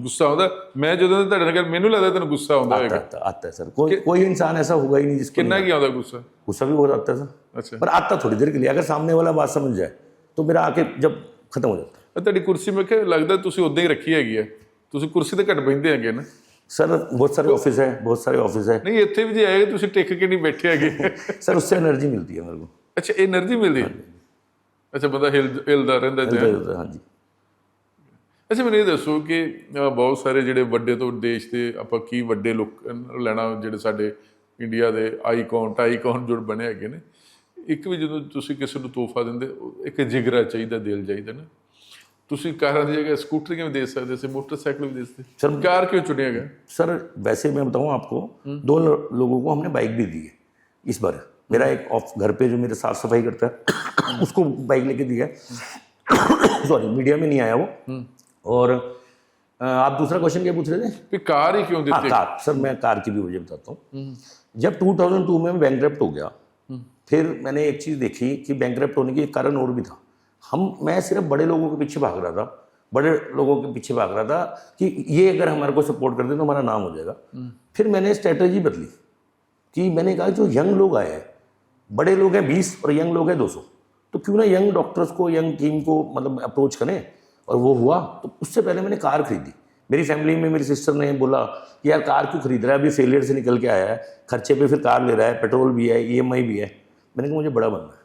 गुस्सा आਉਂਦਾ। मैं ਜਦੋਂ ਤੁਹਾਡੇ ਨਾਲ ਮੈਨੂੰ ਲੱਗਦਾ ਤੈਨੂੰ गुस्सा आਉਂਦਾ ਹੈਗਾ। आता है सर, कोई इंसान ऐसा होगा ही नहीं जिसको कितना की आਉਂਦਾ गुस्सा? गुस्सा भी बहुत आता है सर। अच्छा। पर आता थोड़ी देर के लिए, अगर सामने वाला बात समझ जाए तो मेरा आके जब खत्म हो जाता है। ਤੁਹਾਡੀ ਕੁਰਸੀ ਮੈਂ ਕਿਹਾ ਲੱਗਦਾ ਤੁਸੀਂ ਉਦਾਂ ਹੀ ਰੱਖੀ ਹੈਗੀ ਹੈ, ਤੁਸੀਂ ਕੁਰਸੀ ਤੇ ਘੱਟ ਬੈਠਦੇ ਹੈਗੇ ਨਾ? सर बहुत सारे ऑफिस है, बहुत सारे ऑफिस है नहीं ਇੱਥੇ ਵੀ ਜੇ ਆਏ ਤੁਸੀਂ ਟਿਕ ਕੇ ਨਹੀਂ ਬੈਠੇ ਹੈਗੇ। सर, उससे एनर्जी मिलती है मेरे को। ਅੱਛਾ એનર્ਜੀ ਮਿਲਦੀ ਹੈ। ਅੱਛਾ ਬੰਦਾ ਹਿਲਦਾ ਰਹਿੰਦਾ ਤੇ हाँ जी। ਅੱਛਾ ਮੈਨੂੰ ਇਹ ਦੱਸੋ ਕਿ ਬਹੁਤ ਸਾਰੇ ਜਿਹੜੇ ਵੱਡੇ ਤੋਂ ਦੇਸ਼ ਦੇ ਆਪਾਂ ਕੀ ਵੱਡੇ ਲੋਕ ਲੈਣਾ ਜਿਹੜੇ ਸਾਡੇ ਇੰਡੀਆ ਦੇ ਆਈਕੌਨ ਜੁੜ ਬਣੇ ਹੈਗੇ ਨੇ, ਇੱਕ ਵੀ ਜਦੋਂ ਤੁਸੀਂ ਕਿਸੇ ਨੂੰ ਤੋਹਫਾ ਦਿੰਦੇ ਇੱਕ ਜਿਗਰਾ ਚਾਹੀਦਾ, ਦਿਲ ਚਾਹੀਦਾ ਨਾ। ਤੁਸੀਂ ਕਾਰਾਂ ਦੀ ਜਗ੍ਹਾ ਸਕੂਟਰ ਕਿਵੇਂ ਦੇ ਸਕਦੇ ਸੀ, मोटरसाइकिल भी दे सकते सर, कार क्यों चुनिया गया? सर वैसे मैं बताऊं आपको, 2 लोगों को हमने बाइक भी दी है इस बार। मेरा एक ऑफ घर पे जो मेरे साफ सफाई करता है उसको बाइक लेके दिया है। सॉरी, मीडिया में नहीं आया वो। और आप दूसरा क्वेश्चन क्या पूछ रहे थे? कि कार ही क्यों हाँ, देते? कार। सर मैं कार की भी वजह बताता हूँ। जब 2002 में मैं बैंकक्रप्ट हो गया, फिर मैंने एक चीज़ देखी कि बैंकक्रप्ट होने की एक कारण और भी था। मैं सिर्फ बड़े लोगों के पीछे भाग रहा था, बड़े लोगों के पीछे भाग रहा था कि ये अगर हमारे को सपोर्ट कर दे तो हमारा नाम हो जाएगा। फिर मैंने स्ट्रेटजी बदली कि मैंने कहा जो यंग लोग आए हैं, बड़े लोग हैं 20 और यंग लोग हैं 200, तो क्यों ना यंग डॉक्टर्स को, यंग टीम को मतलब अप्रोच करें। और वो हुआ। तो उससे पहले मैंने कार खरीदी। मेरी फैमिली में मेरी सिस्टर ने बोला कि यार कार क्यों खरीद रहा है, अभी फेलियर से निकल के आया है, खर्चे पे फिर कार ले रहा है, पेट्रोल भी है, EMI भी है। मैंने कहा मुझे बड़ा बनना है,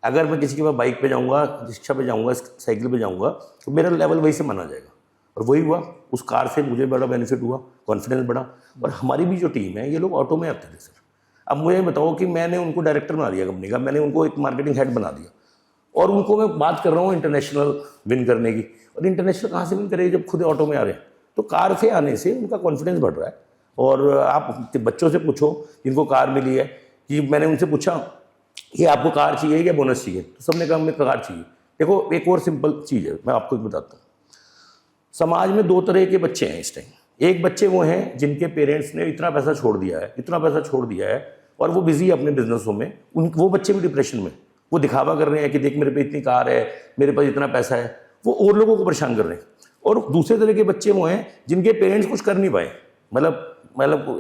अगर मैं किसी के पास बाइक पे जाऊंगा, रिक्शा पे जाऊंगा, साइकिल पे जाऊंगा तो मेरा लेवल वही से माना जाएगा। और वही हुआ। उस कार से मुझे बड़ा बेनिफिट हुआ, कॉन्फिडेंस बढ़ा। और हमारी भी जो टीम है ये लोग ऑटो में आते थे सर। अब मुझे बताओ कि मैंने उनको डायरेक्टर बना दिया कंपनी का, मैंने उनको एक मार्केटिंग हेड बना दिया, और उनको मैं बात कर रहा हूँ इंटरनेशनल विन करने की। और इंटरनेशनल कहाँ से विन करेंगे जब खुद ऑटो में आ रहे हैं? तो कार से आने से उनका कॉन्फिडेंस बढ़ रहा है। और आप बच्चों से पूछो जिनको कार मिली है, कि मैंने उनसे पूछा कि आपको कार चाहिए या बोनस चाहिए, तो सबने कहा हमें कार चाहिए। देखो एक और सिंपल चीज़ है, मैं आपको बताता हूँ। समाज में 2 तरह के बच्चे हैं इस टाइम। एक बच्चे वो हैं जिनके पेरेंट्स ने इतना पैसा छोड़ दिया है और वो बिजी है अपने बिजनेसों में, वो बच्चे भी डिप्रेशन में, वो दिखावा कर रहे हैं कि देख मेरे पे इतनी कार है, मेरे पास इतना पैसा है, वो और लोगों को परेशान कर रहे हैं। और दूसरे तरह के बच्चे वो हैं जिनके पेरेंट्स कुछ कर नहीं पाए, मतलब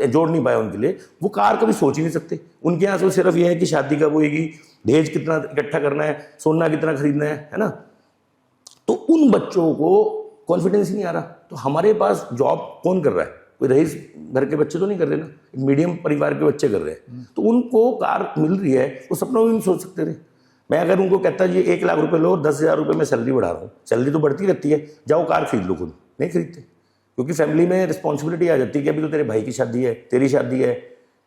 जोड़ नहीं पाया उनके लिए, वो कार कभी सोच ही नहीं सकते। उनके यहाँ तो सिर्फ ये है कि शादी कब होएगी, दहेज कितना इकट्ठा करना है, सोना कितना खरीदना है ना। तो उन बच्चों को कॉन्फिडेंस ही नहीं आ रहा। तो हमारे पास जॉब कौन कर रहा है? कोई रईस घर के बच्चे तो नहीं कर रहे ना, मीडियम परिवार के बच्चे कर रहे हैं। तो उनको कार मिल रही है, वो सपनों में नहीं सोच सकते थे। मैं अगर उनको कहता जी 1 लाख रुपए लो, 10,000 रुपये में सैलरी बढ़ा रहा हूँ, सैलरी तो बढ़ती रहती है, जाओ कार खरीद लो, खुद नहीं खरीदते, क्योंकि फैमिली में रिस्पॉन्सिबिलिटी आ जाती है कि अभी तो तेरे भाई की शादी है, तेरी शादी है।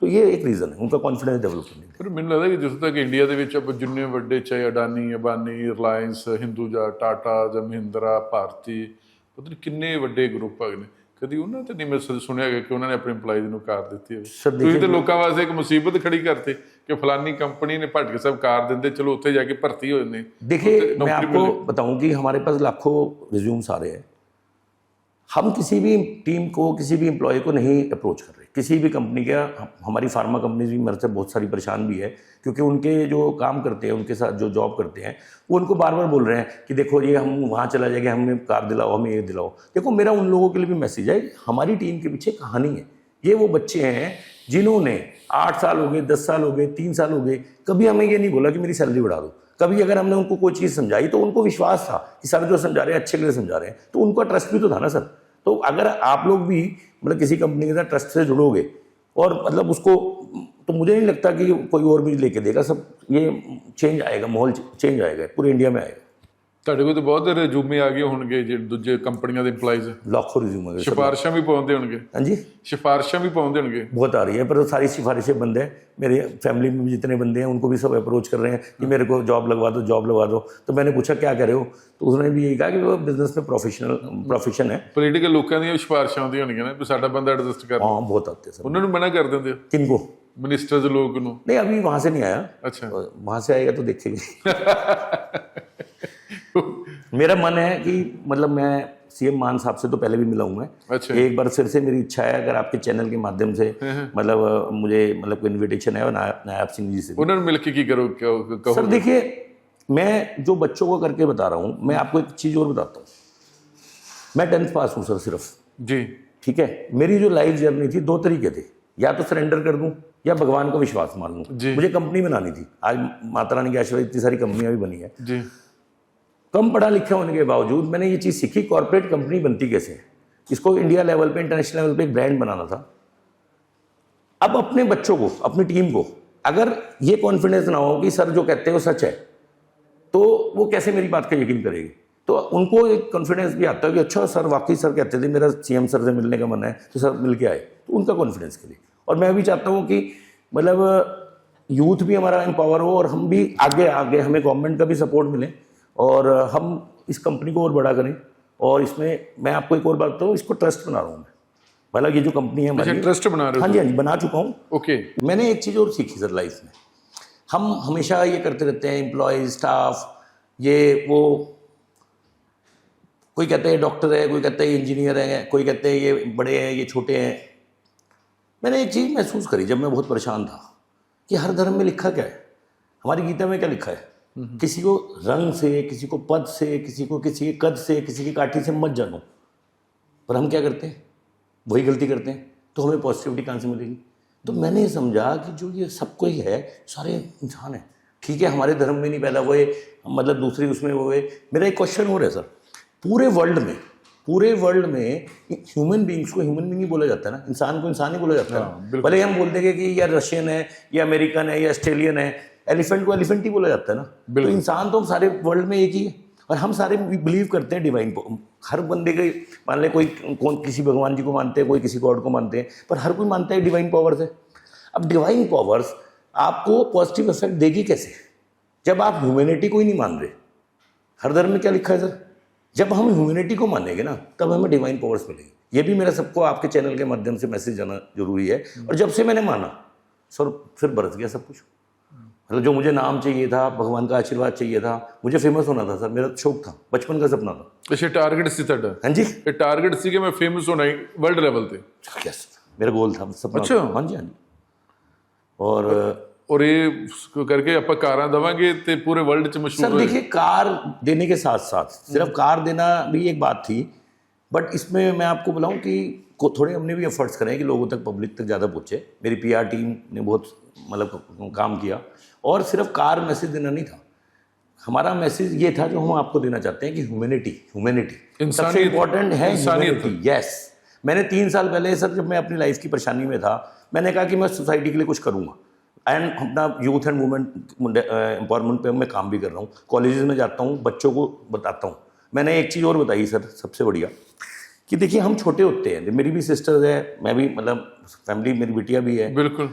तो ये एक रीज़न है उनका कॉन्फिडेंस डेवलप करने का। ਪਰ ਮੈਨੂੰ ਲੱਗਦਾ ਕਿ ਜਿਸ ਤੱਕ ਇੰਡੀਆ ਦੇ ਵਿੱਚ ਆਪਾਂ ਜਿੰਨੇ ਵੱਡੇ ਚਾਹੇ ਅਡਾਨੀ, ਅੰਬਾਨੀ, ਰਿਲਾਇੰਸ, ਹਿੰਦੂਜਾ, ਟਾਟਾ ਜਾਂ ਮਹਿੰਦਰਾ, ਭਾਰਤੀ, ਪਤਾ ਨਹੀਂ ਕਿੰਨੇ ਵੱਡੇ ਗਰੁੱਪ ਹੈਗੇ ਨੇ, ਕਦੀ ਉਹਨਾਂ ਤੇ ਨਹੀਂ ਮੈਂ ਸੁਣਿਆ ਗਿਆ ਕਿ ਉਹਨਾਂ ਨੇ ਆਪਣੇ EMPLOYEES ਨੂੰ ਕਾਰ ਦਿੱਤੀ ਹੋਵੇ। ਤੁਸੀਂ ਤੇ ਲੋਕਾਂ ਵਾਸਤੇ ਇੱਕ ਮੁਸੀਬਤ ਖੜੀ ਕਰਤੇ ਕਿ फलानी कंपनी ने भटके सब कार देंगे, चलो उत्थे जाके भर्ती हो जाते। देखिए मैं आपको बताऊं कि हमारे पास लाखों रिज्यूम्स आ रहे हैं, हम किसी भी टीम को, किसी भी एम्प्लॉय को नहीं अप्रोच कर रहे, किसी भी कंपनी का। हमारी फार्मा कंपनीज भी मेरे से बहुत सारी परेशान भी है, क्योंकि उनके जो काम करते हैं, उनके साथ जो जॉब करते हैं, वो उनको बार बार बोल रहे हैं कि देखो ये हम वहाँ चला जाएगा, हमें कार दिलाओ, हमें ये दिलाओ। देखो मेरा उन लोगों के लिए भी मैसेज है, हमारी टीम के पीछे कहानी है। ये वो बच्चे हैं जिन्होंने 8 साल हो गए, 10 साल हो गए, 3 साल हो गए, कभी हमें ये नहीं बोला कि मेरी सैलरी बढ़ा दो। कभी अगर हमने उनको कोई चीज़ समझाई तो उनको विश्वास था कि सर जो समझा रहे हैं अच्छे के लिए समझा रहे हैं, तो उनका ट्रस्ट भी तो था ना सर। तो अगर आप लोग भी मतलब किसी कंपनी के साथ ट्रस्ट से जुड़ोगे और मतलब उसको, तो मुझे नहीं लगता कि कोई और भी लेके देगा। सब ये चेंज आएगा, माहौल चेंज आएगा, पूरे इंडिया में आएगा। ਤੁਹਾਡੇ ਕੋਲ ਤਾਂ ਬਹੁਤ ਰਿਜ਼ੂਮੇ ਆ ਗਏ ਹੋਣਗੇ ਜਿਹੜੇ ਦੂਜੇ ਕੰਪਨੀਆਂ ਦੇ EMPLOYEES, लाखों रिज्यूम है। ਸਿਫਾਰਿਸ਼ਾਂ ਵੀ ਪਾਉਂਦੇ ਹੋਣਗੇ? हाँ जी, सिफारिशें भी पाते होंगे? बहुत आ रही है, पर सारी सिफारिशें बंद है। मेरे फैमिली में जितने बंदे हैं उनको भी सब अप्रोच कर रहे हैं कि मेरे को जॉब लगवा दो, जॉब लगवा दो। तो मैंने पूछा क्या करे हो, तो उसने भी यही कहा कि वो बिजनेस में प्रोफेशन है। ਪੋਲੀਟੀਕਲ ਲੋਕਾਂ ਦੀਆਂ ਸਿਫਾਰਿਸ਼ਾਂ ਆਉਂਦੀਆਂ ਹੋਣਗੀਆਂ ਨਾ ਵੀ ਸਾਡਾ ਬੰਦਾ ਐਡਜਸਟ ਕਰ, हाँ बहुत आते हैं सर। ਉਹਨਾਂ ਨੂੰ ਮਨਾ ਕਰ ਦਿੰਦੇ ਹੋ? किनको? ਮਿਨਿਸਟਰਸ ਲੋਕ ਨੂੰ? नहीं, अभी वहाँ से नहीं आया। अच्छा, वहाँ से आएगा तो देखेंगे। मेरा मन है कि मतलब मैं CM मान साहब से तो पहले भी मिला हूँ मैं। अच्छा। एक बार फिर से मेरी इच्छा है, अगर आपके चैनल के माध्यम से मतलब मुझे मतलब कोई इन्विटेशन है, और नायब सिंह जी से भी। उन्होंने मिलके की करो कहो? सर देखिए, मैं जो बच्चों को करके बता रहा हूँ, मैं आपको एक चीज़ और बताता हूँ। मैं 10th पास हूँ सर सिर्फ जी, ठीक है। मेरी जो लाइफ जर्नी थी 2 तरीके थे, या तो सरेंडर कर दूं या भगवान का विश्वास मान लूँ। मुझे कंपनी बनानी थी। आज माता रानी की आशीर्वाद इतनी सारी कंपनियां भी बनी है जी। कम पढ़ा लिखा होने के बावजूद मैंने ये चीज़ सीखी, कॉर्पोरेट कंपनी बनती कैसे है। इसको इंडिया लेवल पे, इंटरनेशनल लेवल पे एक ब्रांड बनाना था। अब अपने बच्चों को, अपनी टीम को अगर ये कॉन्फिडेंस ना हो कि सर जो कहते हैं वो सच है, तो वो कैसे मेरी बात का यकीन करेगी। तो उनको एक कॉन्फिडेंस भी आता है कि अच्छा सर वाकई सर कहते थे, मेरा सीएम सर से मिलने का मन है, तो सर मिल के आए, तो उनका कॉन्फिडेंस के लिए। और मैं भी चाहता हूँ कि मतलब यूथ भी हमारा एम्पावर हो और हम भी आगे आगे, हमें गवर्नमेंट का भी सपोर्ट मिले और हम इस कंपनी को और बड़ा करें। और इसमें मैं आपको एक और बात बताऊँ, इसको ट्रस्ट बना रहा हूँ मैं। भला ये जो कंपनी है हमारी, ट्रस्ट बना रहे हो? हाँ जी, हाँ जी, बना चुका हूँ। ओके। मैंने एक चीज़ और सीखी सर लाइफ में, हम हमेशा ये करते रहते हैं एम्प्लॉय स्टाफ ये वो, कोई कहते हैं डॉक्टर है, कोई कहते हैं इंजीनियर है, कोई कहते हैं ये बड़े हैं, ये छोटे हैं। मैंने एक चीज़ महसूस करी जब मैं बहुत परेशान था कि हर धर्म में लिखा क्या है, हमारी गीता में क्या लिखा है, किसी को रंग से, किसी को पद से, किसी को किसी के कद से, किसी की काठी से मत जानो। पर हम क्या करते हैं, वही गलती करते हैं, तो हमें पॉजिटिविटी कहाँ से मिलेगी। तो मैंने ये समझा कि जो ये सब कोई है सारे इंसान हैं, ठीक है हमारे धर्म में नहीं पैदा हुए, मतलब दूसरी उसमें हुए। मेरा एक क्वेश्चन हो रहा है सर, पूरे वर्ल्ड में ह्यूमन बींग्स को ह्यूमन बींग ही बोला जाता है ना, इंसान को इंसान ही बोला जाता है। भले हम बोलते हैं कि या रशियन है या अमेरिकन है या ऑस्ट्रेलियन है, एलिफेंट को एलिफेंट ही बोला जाता है ना। तो इंसान तो हम सारे वर्ल्ड में एक ही है और हम सारे बिलीव करते हैं डिवाइन को। हर बंदे के, मान ले कोई कौन किसी भगवान जी को मानते हैं, कोई किसी गॉड को मानते हैं, पर हर कोई मानता है डिवाइन पावर्स है। अब डिवाइन पावर्स आपको पॉजिटिव इफेक्ट देगी कैसे, जब आप ह्यूमैनिटी को ही नहीं मान रहे। हर धर्म में क्या लिखा है सर, जब हम ह्यूमैनिटी को मानेंगे ना तब हमें डिवाइन पावर्स मिलेगी। ये भी मेरा सबको आपके चैनल के माध्यम से मैसेज जाना जरूरी है। और जब से मैंने माना सर, फिर बरस गया सब कुछ। मतलब जो मुझे नाम चाहिए था, भगवान का आशीर्वाद चाहिए था, मुझे फेमस होना था सर, मेरा शौक था, बचपन का सपना था। अच्छा, टारगेट सी ਤੁਹਾਡਾ? हाँ जी, ये टारगेट सी कि मैं फेमस होना वर्ल्ड लेवल पे? यस, मेरा गोल था, सपना अच्छा। था। हाँ जी, हाँ जी। और ये करके ਆਪਾਂ ਕਾਰਾਂ ਦਵਾਂਗੇ ਤੇ पूरे वर्ल्ड च मशहूर सर देखिए, कार देने के साथ साथ सिर्फ कार देना भी एक बात थी, बट इसमें मैं आपको बताऊं कि थोड़े हमने भी एफर्ट्स करें कि लोगों तक, पब्लिक तक ज़्यादा पहुँचे। मेरी पीआर टीम ने बहुत मतलब काम किया और सिर्फ कार मैसेज देना नहीं था, हमारा मैसेज ये था जो हम आपको देना चाहते हैं कि ह्यूमैनिटी सबसे इंपॉर्टेंट है। Humanity, yes. मैंने 3 साल पहले सर, जब मैं अपनी लाइफ की परेशानी में था, मैंने कहा कि मैं सोसाइटी के लिए कुछ करूँगा एंड अपना यूथ एंड वुमेन एम्पावरमेंट पे मैं काम भी कर रहा हूँ। कॉलेजेस में जाता हूँ, बच्चों को बताता हूँ। मैंने एक चीज़ और बताई सर, सबसे बढ़िया, कि देखिए हम छोटे होते हैं, मेरी भी सिस्टर्स है, मैं भी मतलब फैमिली, मेरी बिटिया भी है। बिल्कुल।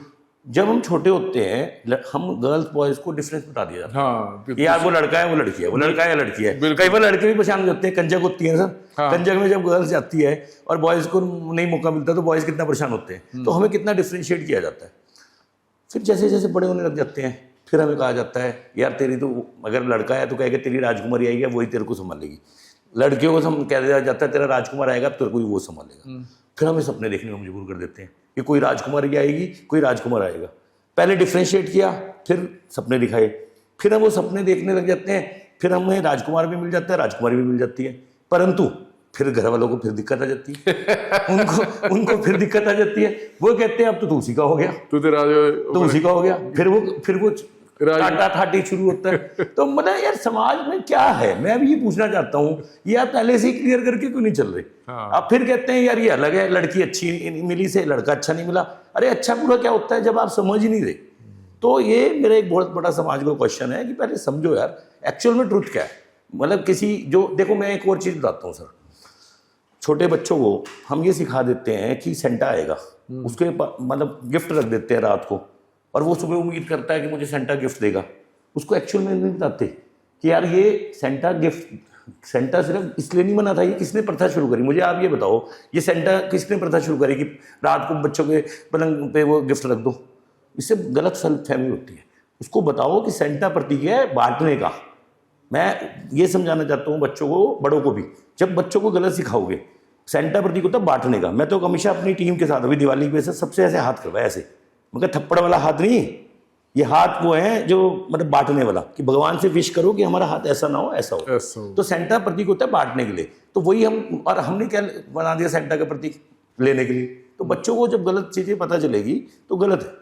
जब हम छोटे होते हैं हम गर्ल्स बॉयज़ को डिफरेंस बता दिया जाता है। हाँ, यार वो लड़का है, वो लड़की है, वो लड़का है या लड़की है। कई बार लड़के भी परेशान हो जाते हैं, कंजक होती है सर। हाँ। कंजक में जब गर्ल्स जाती है और बॉयज़ को नहीं मौका मिलता तो बॉयज़ कितना परेशान होते हैं। तो हमें कितना डिफ्रेंशिएट किया जाता है। फिर जैसे जैसे बड़े होने लग जाते हैं, फिर हमें कहा जाता है यार तेरी तो, अगर लड़का है तो कहेगा तेरी राजकुमारी आएगी, वही तेरे को संभालेगी। लड़कियों को कह दिया जाता है तेरा राजकुमार आएगा, तेरे को वो संभालेगा। फिर हमें सपने देखने को मजबूर कर देते हैं कि कोई राजकुमारी आएगी, कोई राजकुमार आएगा। पहले डिफ्रेंशिएट किया, फिर सपने दिखाए, फिर हम वो सपने देखने लग जाते हैं, फिर हमें राजकुमार भी मिल जाता है, राजकुमारी भी मिल जाती है, परंतु फिर घर वालों को फिर दिक्कत आ जाती है। उनको फिर दिक्कत आ जाती है। वो कहते हैं अब तो उसी का हो गया, तू तो उसी का हो गया। फिर वो टाटा ठाटी शुरू होता है। तो मतलब यार समाज में क्या है, मैं भी ये पूछना चाहता हूँ, ये आप पहले से ही क्लियर करके क्यों नहीं चल रहे। आप फिर कहते हैं यार ये अलग है, लड़की अच्छी मिली से लड़का अच्छा नहीं मिला। अरे अच्छा बुरा क्या होता है जब आप समझ ही नहीं रहे। तो ये मेरा एक बहुत बड़ा समाज का क्वेश्चन है कि पहले समझो यार एक्चुअल में ट्रुथ क्या है। मतलब किसी जो, देखो मैं एक और चीज़ बताता हूँ सर, छोटे बच्चों को हम ये सिखा देते हैं कि सेंटा आएगा, उसके मतलब गिफ्ट रख देते हैं रात को, और वो सुबह उम्मीद करता है कि मुझे सेंटा गिफ्ट देगा। उसको एक्चुअल में नहीं बताते कि यार ये सेंटा सिर्फ इसलिए नहीं बना था, ये किसने प्रथा शुरू करी। मुझे आप ये बताओ, ये सेंटा किसने प्रथा शुरू करी कि रात को बच्चों के पलंग पे वो गिफ्ट रख दो। इससे गलत फहमी होती है। उसको बताओ कि सेंटा प्रतीक है बांटने का। मैं ये समझाना चाहता हूँ बच्चों को, बड़ों को भी। जब बच्चों को गलत सिखाओगे, सेंटा प्रतीक होता है बांटने का। मैं तो हमेशा अपनी टीम के साथ, अभी दिवाली पे सबसे ऐसे हाथ करवाया, ऐसे मगर थप्पड़ वाला हाथ नहीं, ये हाथ वो है जो मतलब बांटने वाला, कि भगवान से विश करो कि हमारा हाथ ऐसा ना हो, ऐसा हो। तो सेंटा प्रतीक होता है बांटने के लिए। तो वही हम, और हमने क्या बना दिया सेंटा का प्रतीक लेने के लिए। तो बच्चों को जब गलत चीज़ें पता चलेगी तो गलत है।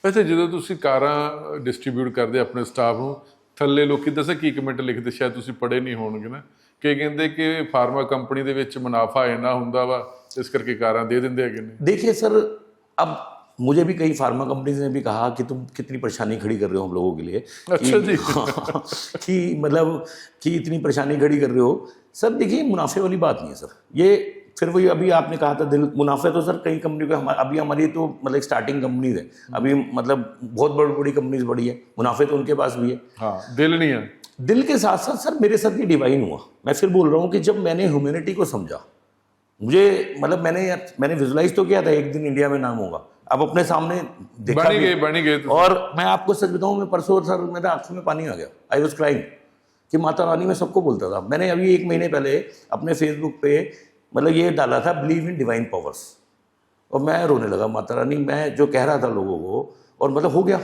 अच्छा, ਜਦੋਂ ਤੁਸੀਂ ਕਾਰਾਂ ਡਿਸਟ੍ਰੀਬਿਊਟ ਕਰਦੇ ਆਪਣੇ ਸਟਾਫ ਨੂੰ, ਥੱਲੇ ਲੋਕੀ ਦੱਸਿਆ ਕੀ ਕਮੈਂਟ ਲਿਖਦੇ, ਸ਼ਾਇਦ ਤੁਸੀਂ ਪੜ੍ਹੇ ਨਹੀਂ ਹੋਣਗੇ ਨਾ, ਕਿ ਕਹਿੰਦੇ ਕਿ ਫਾਰਮਾ ਕੰਪਨੀ ਦੇ ਵਿੱਚ ਮੁਨਾਫਾ ਇੰਨਾ ਹੁੰਦਾ ਵਾ ਇਸ ਕਰਕੇ ਕਾਰਾਂ ਦੇ ਦਿੰਦੇ ਹੈਗੇ ਨੇ। देखिए सर, अब मुझे भी कई फार्मा कंपनीज ने भी कहा कि तुम कितनी परेशानी खड़ी कर रहे हो हम लोगों के लिए। अच्छा जी। कि मतलब कि इतनी परेशानी खड़ी कर रहे हो। सर देखिए, मुनाफे वाली बात नहीं है सर। ये फिर वही अभी आपने कहा था दिल, मुनाफे तो सर कई कंपनी को अभी हमारी तो मतलब स्टार्टिंग कंपनीज है, अभी मतलब बहुत बड़ी बड़ी कंपनीज बड़ी है, मुनाफे तो उनके पास भी है। हाँ, दिल नहीं है। दिल के साथ साथ सर मेरे साथ ये डिवाइन हुआ। मैं फिर बोल रहा हूँ कि जब मैंने ह्यूमैनिटी को समझा, मुझे मतलब मैंने विजुलाइज तो किया था एक दिन इंडिया में नाम होगा, अब अपने सामने देखा बनी गए। और मैं आपको सच बताऊं, मैं परसों सर मेरे आंखों में पानी आ गया, आई वॉज क्राइंग कि माता रानी मैं सबको बोलता था। मैंने अभी 1 महीने पहले अपने फेसबुक पे मतलब ये डाला था, बिलीव इन डिवाइन पावर्स, और मैं रोने लगा। माता रानी, मैं जो कह रहा था लोगों को, और मतलब हो गया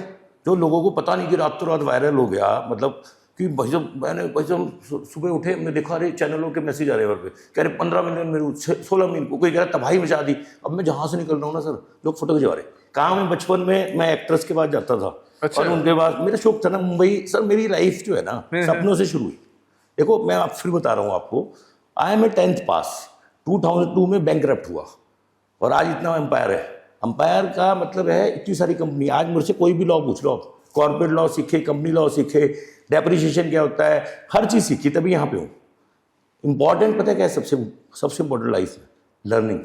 जो लोगों को पता नहीं कि रातों रात वायरल हो गया। मतलब कि भाई जब सुबह उठे, हमने देखा अरे चैनलों के मैसेज आ रहे हैं पे, कह रहे 15 मिलियन मेरे 16 मिलियन, कोई कह रहा तबाही मचा दी। अब मैं जहाँ से निकल रहा हूँ ना सर, लोग फोटो खिंचवा रहे। कहाँ मैं बचपन में मैं एक्ट्रेस के पास जाता था। अच्छा। और उनके पास मेरा शौक था ना मुंबई। सर मेरी लाइफ जो है ना सपनों से शुरू हुई। देखो मैं आप फिर बता रहा हूँ आपको, आई एम ए 10th पास, 2002 में बैंकरप्ट हुआ और आज इतना एम्पायर है। एम्पायर का मतलब है इतनी सारी कंपनी। आज मुझसे कोई भी लॉ पूछ लो आप, कॉर्पोरेट लॉ सीखे, कंपनी लॉ सीखे, डेप्रिसिएशन क्या होता है, हर चीज़ सीखी, तभी यहाँ पे हूँ। इंपॉर्टेंट पता है क्या है सबसे इंपॉर्टेंट लाइफ में? लर्निंग।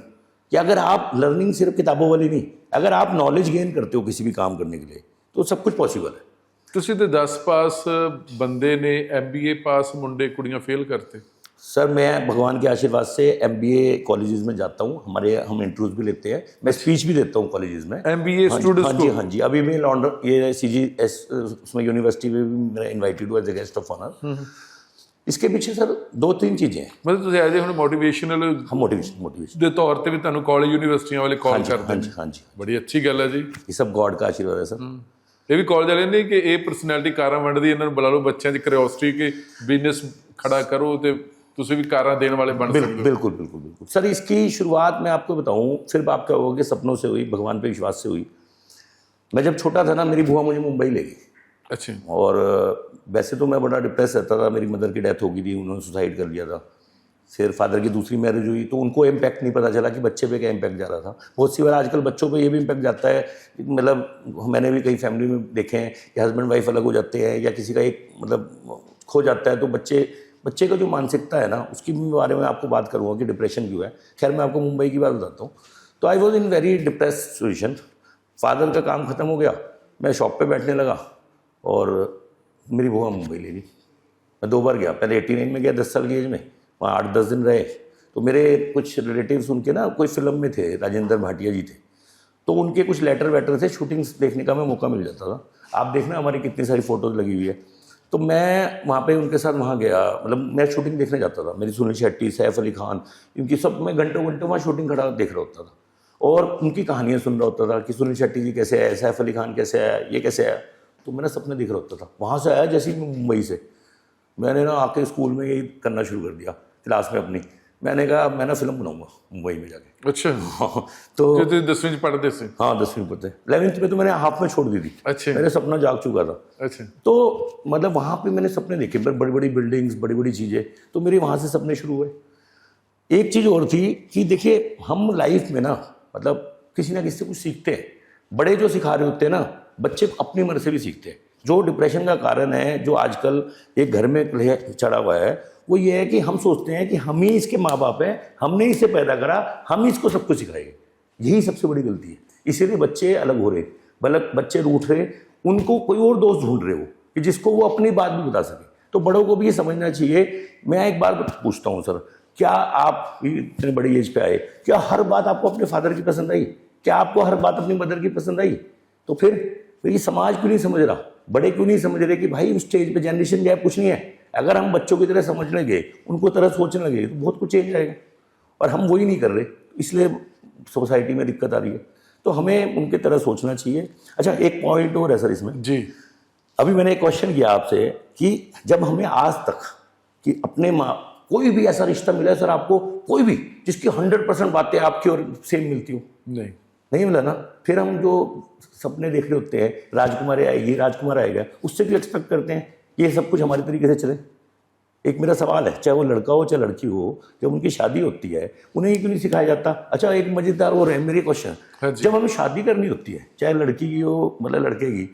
कि अगर आप लर्निंग सिर्फ किताबों वाली नहीं, अगर आप नॉलेज गेन करते हो किसी भी काम करने के लिए तो सब कुछ पॉसिबल है। ਤੁਸੀਂ ਤੇ 10 ਪਾਸ ਬੰਦੇ ਨੇ, MBA ਪਾਸ ਮੁੰਡੇ ਕੁੜੀਆਂ ਫੇਲ करते। सर मैं भगवान के आशीर्वाद से MBA कॉलेजेस में जाता हूँ, हम इंटरव्यूज भी लेते हैं, मैं स्पीच भी देता हूँ कॉलेजेस में। MBA स्टूडेंट्स हाँ जी, हाँ जी। अभी मैं लॉन्डन ये CGS उसमें यूनिवर्सिटी में भी मेरा इन्वाइटेड हुआ as a guest of honour. इसके पीछे सर 2-3 चीज़ें हैं। मतलब ਤੁਸੀਂ ਐਜ ਹੁਣ ਮੋਟੀਵੇਸ਼ਨਲ हाँ, मोटिवेशन ਦੇ ਤੌਰ ਤੇ ਵੀ ਤੁਹਾਨੂੰ ਕਾਲਜ ਯੂਨੀਵਰਸਿਟੀਆਂ ਵਾਲੇ ਕਾਲ ਕਰਦੇ हाँ ਨੇ। जी, हाँ जी। ਬੜੀ ਅੱਛੀ ਗੱਲ ਹੈ ਜੀ। ये सब गॉड का आशीर्वाद है सर। ਇਹ ਵੀ ਕਾਲਜ ਵਾਲੇ ਨੇ ਕਿ ਇਹ ਪਰਸਨੈਲਿਟੀ ਕਾਰਾਂ ਵੰਡਦੀ, ਇਹਨਾਂ ਨੂੰ ਬੁਲਾ ਲਓ, ਬੱਚਿਆਂ ਦੀ ਕਿਉਰਿਓਸਿਟੀ ਕਿ ਬਿਜ਼ਨਸ ਖੜਾ ਕਰੋ ਤੇ ਤੁਸੀਂ भी कारा देने वाले बन सकते हो। बिल्कुल बिल्कुल बिल्कुल सर। इसकी शुरुआत मैं आपको बताऊं, फिर आप कहोगे सपनों से हुई, भगवान पे विश्वास से हुई। मैं जब छोटा था ना, मेरी बुआ मुझे मुंबई ले गई। अच्छा। और वैसे तो मैं बड़ा डिप्रेस रहता था, मेरी मदर की डेथ हो गई थी, उन्होंने सुसाइड कर लिया था। फिर फादर की दूसरी मैरिज हुई तो उनको इम्पैक्ट नहीं पता चला कि बच्चे पे क्या इम्पैक्ट जा रहा था। बहुत सी बार आजकल बच्चों पे ये भी इम्पैक्ट जाता है, मतलब मैंने भी कई फैमिली में देखे हैं कि हस्बैंड वाइफ अलग हो जाते हैं या किसी का एक मतलब खो जाता है, तो बच्चे का जो मानसिकता है ना, उसकी बारे में आपको बात करूँगा कि डिप्रेशन क्यों है। खैर मैं आपको मुंबई की बात बताता हूँ। तो I was in very depress situation. Father का काम ख़त्म हो गया, मैं शॉप पे बैठने लगा और मेरी बुआ मुंबई ले ली। मैं 2 बार गया, पहले 89 में गया 10 साल की एज में, वहाँ 8-10 दिन रहे। तो मेरे कुछ रिलेटिव्स उनके ना कोई फिल्म में थे, राजेंद्र भाटिया जी थे, तो उनके कुछ लेटर वेटर थे, शूटिंग्स देखने का मैं मौका मिल जाता था। आप देखना हमारी कितनी सारी फ़ोटोज़ लगी हुई है। तो मैं वहाँ पे उनके साथ वहाँ गया, मतलब मैं शूटिंग देखने जाता था। मेरी सुनील शेट्टी, सैफ अली खान, इनकी सब मैं घंटों घंटों वहाँ शूटिंग खड़ा देख रहा होता था और उनकी कहानियाँ सुन रहा होता था कि सुनील शेट्टी जी कैसे आए, सैफ अली खान कैसे आया, ये कैसे आया। तो मेरा सपने दिख रहा होता था। वहाँ से आया जैसे ही मैं मुंबई से, मैंने ना आके स्कूल में यही करना शुरू कर दिया, क्लास में अपनी। मैंने कहा मैं ना फिल्म बनाऊंगा मुंबई में जाके। अच्छा। तो 10वीं पढ़ते थे? हाँ 10वीं पढ़ते। 11th में तो मैंने हाफ में छोड़ दी थी। अच्छा। मेरा सपना जाग चुका था। अच्छा। तो मतलब वहाँ पे मैंने सपने देखे, बड़ी बड़ी बिल्डिंग्स, बड़ी बड़ी चीज़ें, तो मेरे वहाँ से सपने शुरू हुए। एक चीज़ और थी कि देखिए हम लाइफ में ना मतलब किसी ना किसी से कुछ सीखते हैं। बड़े जो सिखा रहे होते हैं ना, बच्चे अपनी मर्जी से भी सीखते हैं। जो डिप्रेशन का कारण है, जो आजकल एक घर में चढ़ा हुआ है, वो ये है कि हम सोचते हैं कि हम ही इसके माँ बाप हैं, हमने इसे पैदा करा, हम ही इसको सब कुछ सिखाएंगे। यही सबसे बड़ी गलती है। इसीलिए बच्चे अलग हो रहे, बच्चे रूठ रहे, उनको कोई और दोस्त ढूंढ रहे हो कि जिसको वो अपनी बात भी बता सके। तो बड़ों को भी ये समझना चाहिए। मैं एक बार पूछता हूँ सर, क्या आप इतने बड़ी एज पे आए, क्या हर बात आपको अपने फादर की पसंद आई? क्या आपको हर बात अपनी मदर की पसंद आई? तो फिर ये समाज क्यों नहीं समझ रहा, बड़े क्यों नहीं समझ रहे कि भाई उस स्टेज पे जनरेशन गैप कुछ नहीं है। अगर हम बच्चों की तरह समझने लगे, उनको तरह सोचने लगे, तो बहुत कुछ चेंज आएगा। और हम वही नहीं कर रहे, इसलिए सोसाइटी में दिक्कत आ रही है। तो हमें उनके तरह सोचना चाहिए। अच्छा एक पॉइंट और है सर इसमें जी। अभी मैंने एक क्वेश्चन किया आपसे कि जब हमें आज तक कि अपने माँ कोई भी ऐसा रिश्ता मिला है सर आपको, कोई भी जिसकी 100% बातें आपकी और सेम मिलती हो? नहीं मिला ना। फिर हम जो सपने देख रहे होते हैं राजकुमारी आएगी, राजकुमार आएगा, उससे भी एक्सपेक्ट करते हैं ये सब कुछ हमारे तरीके से चले। एक मेरा सवाल है, चाहे वो लड़का हो चाहे लड़की हो, जब उनकी शादी होती है उन्हें ये क्यों नहीं सिखाया जाता? अच्छा, एक मजेदार और है मेरी क्वेश्चन, हाँ जी। जब हमें शादी करनी होती है, चाहे लड़की की हो मतलब लड़के की,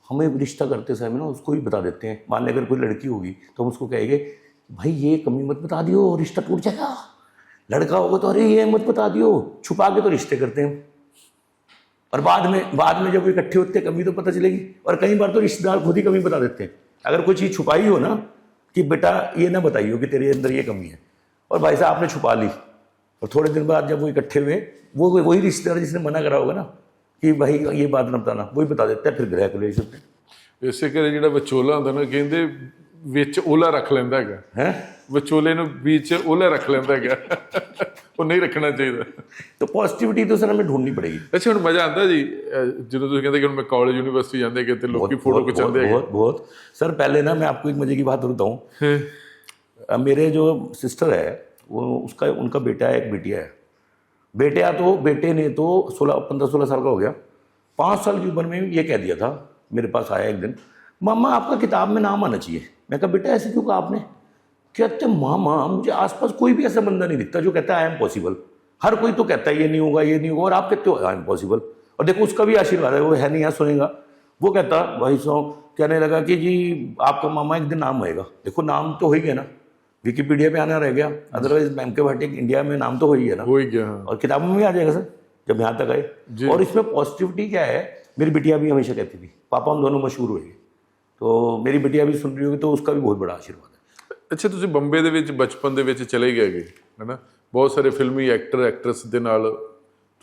हमें रिश्ता करते समय ना उसको ही बता देते हैं। मान लें अगर कोई लड़की होगी तो हम उसको कहेंगे भाई ये कमी मत बता दियो, रिश्ता टूट जाएगा। लड़का होगा तो अरे ये मत बता दियो, छुपा के तो रिश्ते करते हैं। और बाद में जब वो इकट्ठे होते हैं कमी तो पता चलेगी। और कई बार तो रिश्तेदार खुद ही कमी बता देते हैं। अगर कोई चीज़ छुपाई हो ना कि बेटा ये ना बताइयो कि तेरे अंदर ये कमी है, और भाई साहब आपने छुपा ली, और थोड़े दिन बाद जब वो इकट्ठे हुए, वो वही रिश्तेदार जिसने मना करा होगा ना कि भाई ये बात ना बताना, वही बता देता है, फिर ग्रह क्लेश होते हैं। ਇਸੇ ਕਰਕੇ ਜਿਹੜਾ ਵਿਚੋਲਾ ਹੁੰਦਾ ਨਾ ਕਹਿੰਦੇ ਵਿੱਚ ਓਲਾ ਰੱਖ ਲੈਂਦਾ ਹੈਗਾ हैं ਵਿਚੋਲੇ ਨੂੰ ਵਿੱਚ ਓਲਾ ਰੱਖ ਲੈਂਦਾ ਹੈਗਾ ਉਹ ਨਹੀਂ ਰੱਖਣਾ ਚਾਹੀਦਾ। तो पॉजिटिविटी तो सर हमें ढूंढनी पड़ेगी। ਅੱਛਾ ਹੁਣ ਮਜ਼ਾ ਆਉਂਦਾ ਜੀ ਜਦੋਂ ਤੁਸੀਂ ਕਹਿੰਦੇ ਕਿ ਹੁਣ ਮੈਂ ਕਾਲਜ ਯੂਨੀਵਰਸਿਟੀ ਜਾਂਦੇ ਕਿ ਤੇ ਲੋਕੀ ਫੋਟੋ ਖਿਚਾਉਂਦੇ ਹੈਗੇ। बहुत बहुत सर, पहले ना मैं आपको एक मजे की बात बताऊँ। मेरे जो सिस्टर है वो उनका बेटा है, एक बेटिया है। बेटे ने तो 15-16 साल का हो गया, 5 साल की उम्र में ये कह दिया था, मेरे पास आया एक दिन, मामा आपका किताब में नाम आना चाहिए। मैं कहा बेटा ऐसे क्यों कहा आपने? कहते मामा मुझे आसपास कोई भी ऐसा बंदा नहीं दिखता जो कहता है आई एम पॉसिबल। हर कोई तो कहता है ये नहीं होगा ये नहीं होगा, और आप कहते हो आई एम पॉसिबल। और देखो उसका भी आशीर्वाद है, वो है नहीं यहाँ सुनेगा। वो कहता भाई कहने लगा कि जी आपका मामा एक दिन नाम आएगा। देखो नाम तो हो ही गया ना, विकिपीडिया पे आना रह गया, अदरवाइज मैम के भाटी इंडिया में नाम तो हो ही है ना, हो ही गया। हाँ। और किताबों में भी आ जाएगा सर जब यहाँ तक आए। और इसमें पॉजिटिविटी क्या है, मेरी बिटिया भी हमेशा कहती थी पापा हम दोनों मशहूर हुए, तो मेरी बिटिया भी सुन रही होगी तो उसका भी बहुत बड़ा आशीर्वाद है। ਅੱਛਾ ਤੁਸੀਂ ਬੰਬੇ ਦੇ ਵਿੱਚ ਬਚਪਨ ਦੇ ਵਿੱਚ ਚਲੇ ਗਏ ਹੈ ਨਾ, ਬਹੁਤ ਸਾਰੇ ਫਿਲਮੀ ਐਕਟਰ ਐਕਟਰਸ ਦੇ ਨਾਲ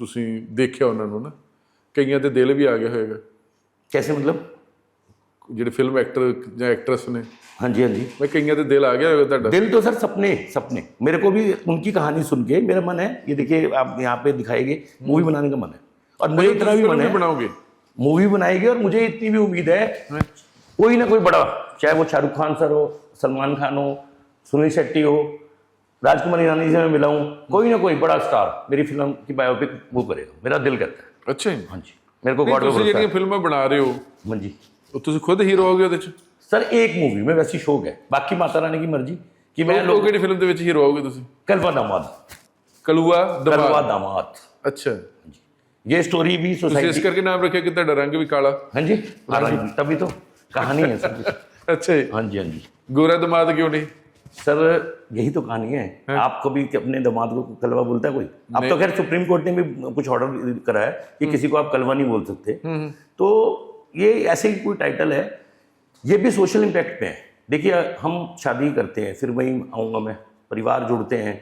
ਤੁਸੀਂ ਦੇਖਿਆ ਉਹਨਾਂ ਨੂੰ ਨਾ, ਕਈਆਂ ਦੇ ਦਿਲ ਵੀ ਆ ਗਿਆ ਹੋਏਗਾ। कैसे मतलब? ਜਿਹੜੇ ਫਿਲਮ ਐਕਟਰ ਜਾਂ ਐਕਟਰਸ ਨੇ, हाँ जी हाँ जी, ਮੈਂ ਕਈਆਂ ਦੇ ਦਿਲ ਆ ਗਿਆ ਹੋਏਗਾ ਤੁਹਾਡਾ। दिल तो सर सपने मेरे को भी उनकी कहानी सुन के मेरा मन है, ये देखिए आप यहाँ पे दिखाएंगे, मूवी बनाने का मन है। और मुझे इतना भी मन है बनाओगे, मूवी बनाएगी, और मुझे इतनी भी उम्मीद है कोई ना कोई बड़ा, चाहे वो शाहरुख खान सर हो, सलमान खान हो, सुनील शेट्टी हो, राजकुमार ईरानी से मैं मिला हूँ, कोई ना कोई बड़ा स्टार मेरी फिल्म की बायोपिक वो करेगा, मेरा दिल करता है। ਅੱਛਾ ਜੀ। हाँ जी, मेरे को गॉड ਤੁਸੀਂ भरोसा ਜਿਹੜੀਆਂ है। ਫਿਲਮਾਂ ਬਣਾ ਰਹੇ ਹੋ हाँ जी ਉਹ ਤੁਸੀਂ ਖੁਦ ਹੀਰੋ ਹੋਗੇ ਉਹਦੇ ਚ? सर, एक मूवी में वैसी शौक है, बाकी माता रानी की मर्जी कि मैं ਉਹ ਕਿਹੜੀ ਫਿਲਮ ਦੇ ਵਿੱਚ ਹੀਰੋ ਹੋਗੇ ਤੁਸੀਂ? कलवा दामाद। ਕਲੂਆ कलवा ਦਮਾਦ। दामाद, ਅੱਛਾ, ये स्टोरी भी ਤੁਸੀਂ ਇਸ सोसाइटी। ਕਰਕੇ ਨਾਮ ਰੱਖਿਆ ਕਿ ਤੁਹਾਡਾ ਰੰਗ ਵੀ ਕਾਲਾ? हाँ जी, तभी तो कहानी है सर। ਅੱਛਾ ਜੀ। हाँ जी हाँ जी ਗੋਰਾ ਦਮਾਦ ਕਿਉਂ नहीं? सर, यही तो कहानी है। आप कभी अपने दामाद को कलवा बोलता है कोई? अब तो खैर सुप्रीम कोर्ट ने भी कुछ ऑर्डर करा है कि किसी को आप कलवा नहीं बोल सकते। तो ये ऐसे ही कोई टाइटल है, ये भी सोशल इम्पैक्ट पे है। देखिए हम शादी करते हैं, फिर वहीं आऊँगा मैं, परिवार जुड़ते हैं,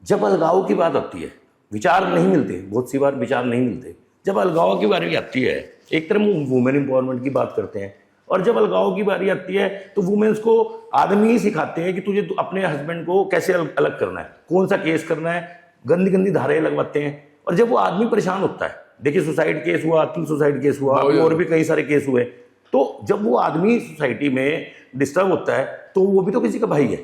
जब अलगाव की बात आती है विचार नहीं मिलते, बहुत सी बार विचार नहीं मिलते। जब अलगाव की बारी आती है, एक तरफ वुमेन एम्पावरमेंट की बात करते हैं, और जब अलगाव की बारी आती है तो वुमेन्स को आदमी ही सिखाते हैं कि तुझे अपने हस्बैंड को कैसे अलग करना है, कौन सा केस करना है, गंदी गंदी धाराएं लगवाते हैं। और जब वो आदमी परेशान होता है, देखिए सुसाइड केस हुआ, 3 सुसाइड केस हुआ, और भी कई सारे केस हुए, तो जब वो आदमी सोसाइटी में डिस्टर्ब होता है तो वो भी तो किसी का भाई है,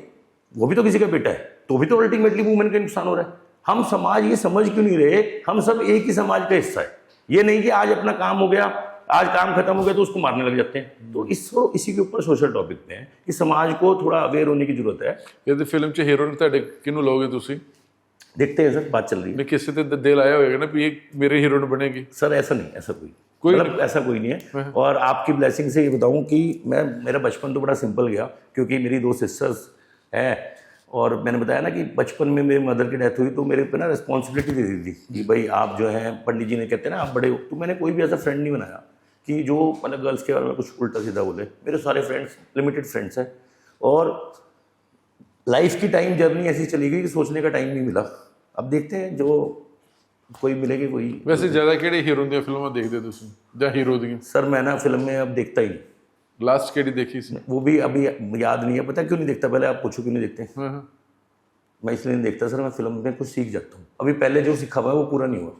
वो भी तो किसी का बेटा है, तो भी तो अल्टीमेटली वुमेन का नुकसान हो रहा है। हम समाज ये समझ क्यों नहीं रहे, हम सब एक ही समाज का हिस्सा है। ये नहीं कि आज अपना काम हो गया, आज काम खत्म हो गया तो उसको मारने लग जाते हैं। तो इसी के ऊपर सोशल टॉपिक पे है कि समाज को थोड़ा अवेयर होने की जरूरत है। ਇਹਦੀ ਫਿਲਮ 'ਚ ਹੀਰੋ ਨੇ ਤੁਹਾਡੇ ਕਿਹਨੂੰ ਲਓਗੇ ਤੁਸੀਂ? देखते हैं सर, बात चल रही है। ਨਹੀਂ ਕਿਸੇ ਤੇ ਦਿਲ ਆਇਆ ਹੋਏਗਾ ਨਾ ਵੀ ਇਹ ਮੇਰੇ ਹੀਰੋ ਨੂੰ ਬਣेगी? सर ऐसा नहीं, ऐसा कोई मतलब ऐसा कोई नहीं है। और आपकी ब्लेसिंग से ये बताऊं कि मेरा बचपन तो बड़ा सिंपल गया, क्योंकि मेरी 2 सिस्टर्स हैं, और मैंने बताया ना कि बचपन में मेरी मदर की डेथ हुई तो मेरे पे ना रिस्पॉन्सिबिलिटी दे दी थी कि भाई आप जो हैं, पंडित जी ने कहते हैं ना आप बड़े हो, तो मैंने कोई भी ऐसा फ्रेंड नहीं बनाया कि जो मतलब गर्ल्स के बारे में कुछ उल्टा सीधा बोले। मेरे सारे फ्रेंड्स लिमिटेड फ्रेंड्स हैं, और लाइफ की टाइम जर्नी ऐसी चली गई कि सोचने का टाइम नहीं मिला। अब देखते हैं जो कोई मिलेगी कोई। ਵੈਸੇ ਜ਼ਿਆਦਾ ਕਿਹੜੇ ਹੀਰੋ ਦੀਆਂ ਫਿਲਮਾਂ ਦੇਖਦੇ ਤੁਸੀਂ ਜਾਂ ਹੀਰੋ ਦੀਆਂ? सर मैं ना फिल्म में अब देखता ही नहीं, ਲਾਸਟ ਕਿਹੜੀ ਦੇਖੀ ਸੀ? वो भी अभी याद नहीं है। पता है क्यों नहीं देखता? पहले आप पूछो क्यों नहीं देखते? ਹਾਂ ਹਾਂ। मैं इसलिए नहीं देखता सर, मैं फिल्म में कुछ सीख जाता हूँ। अभी पहले जो सीखा हुआ है वो पूरा नहीं हुआ।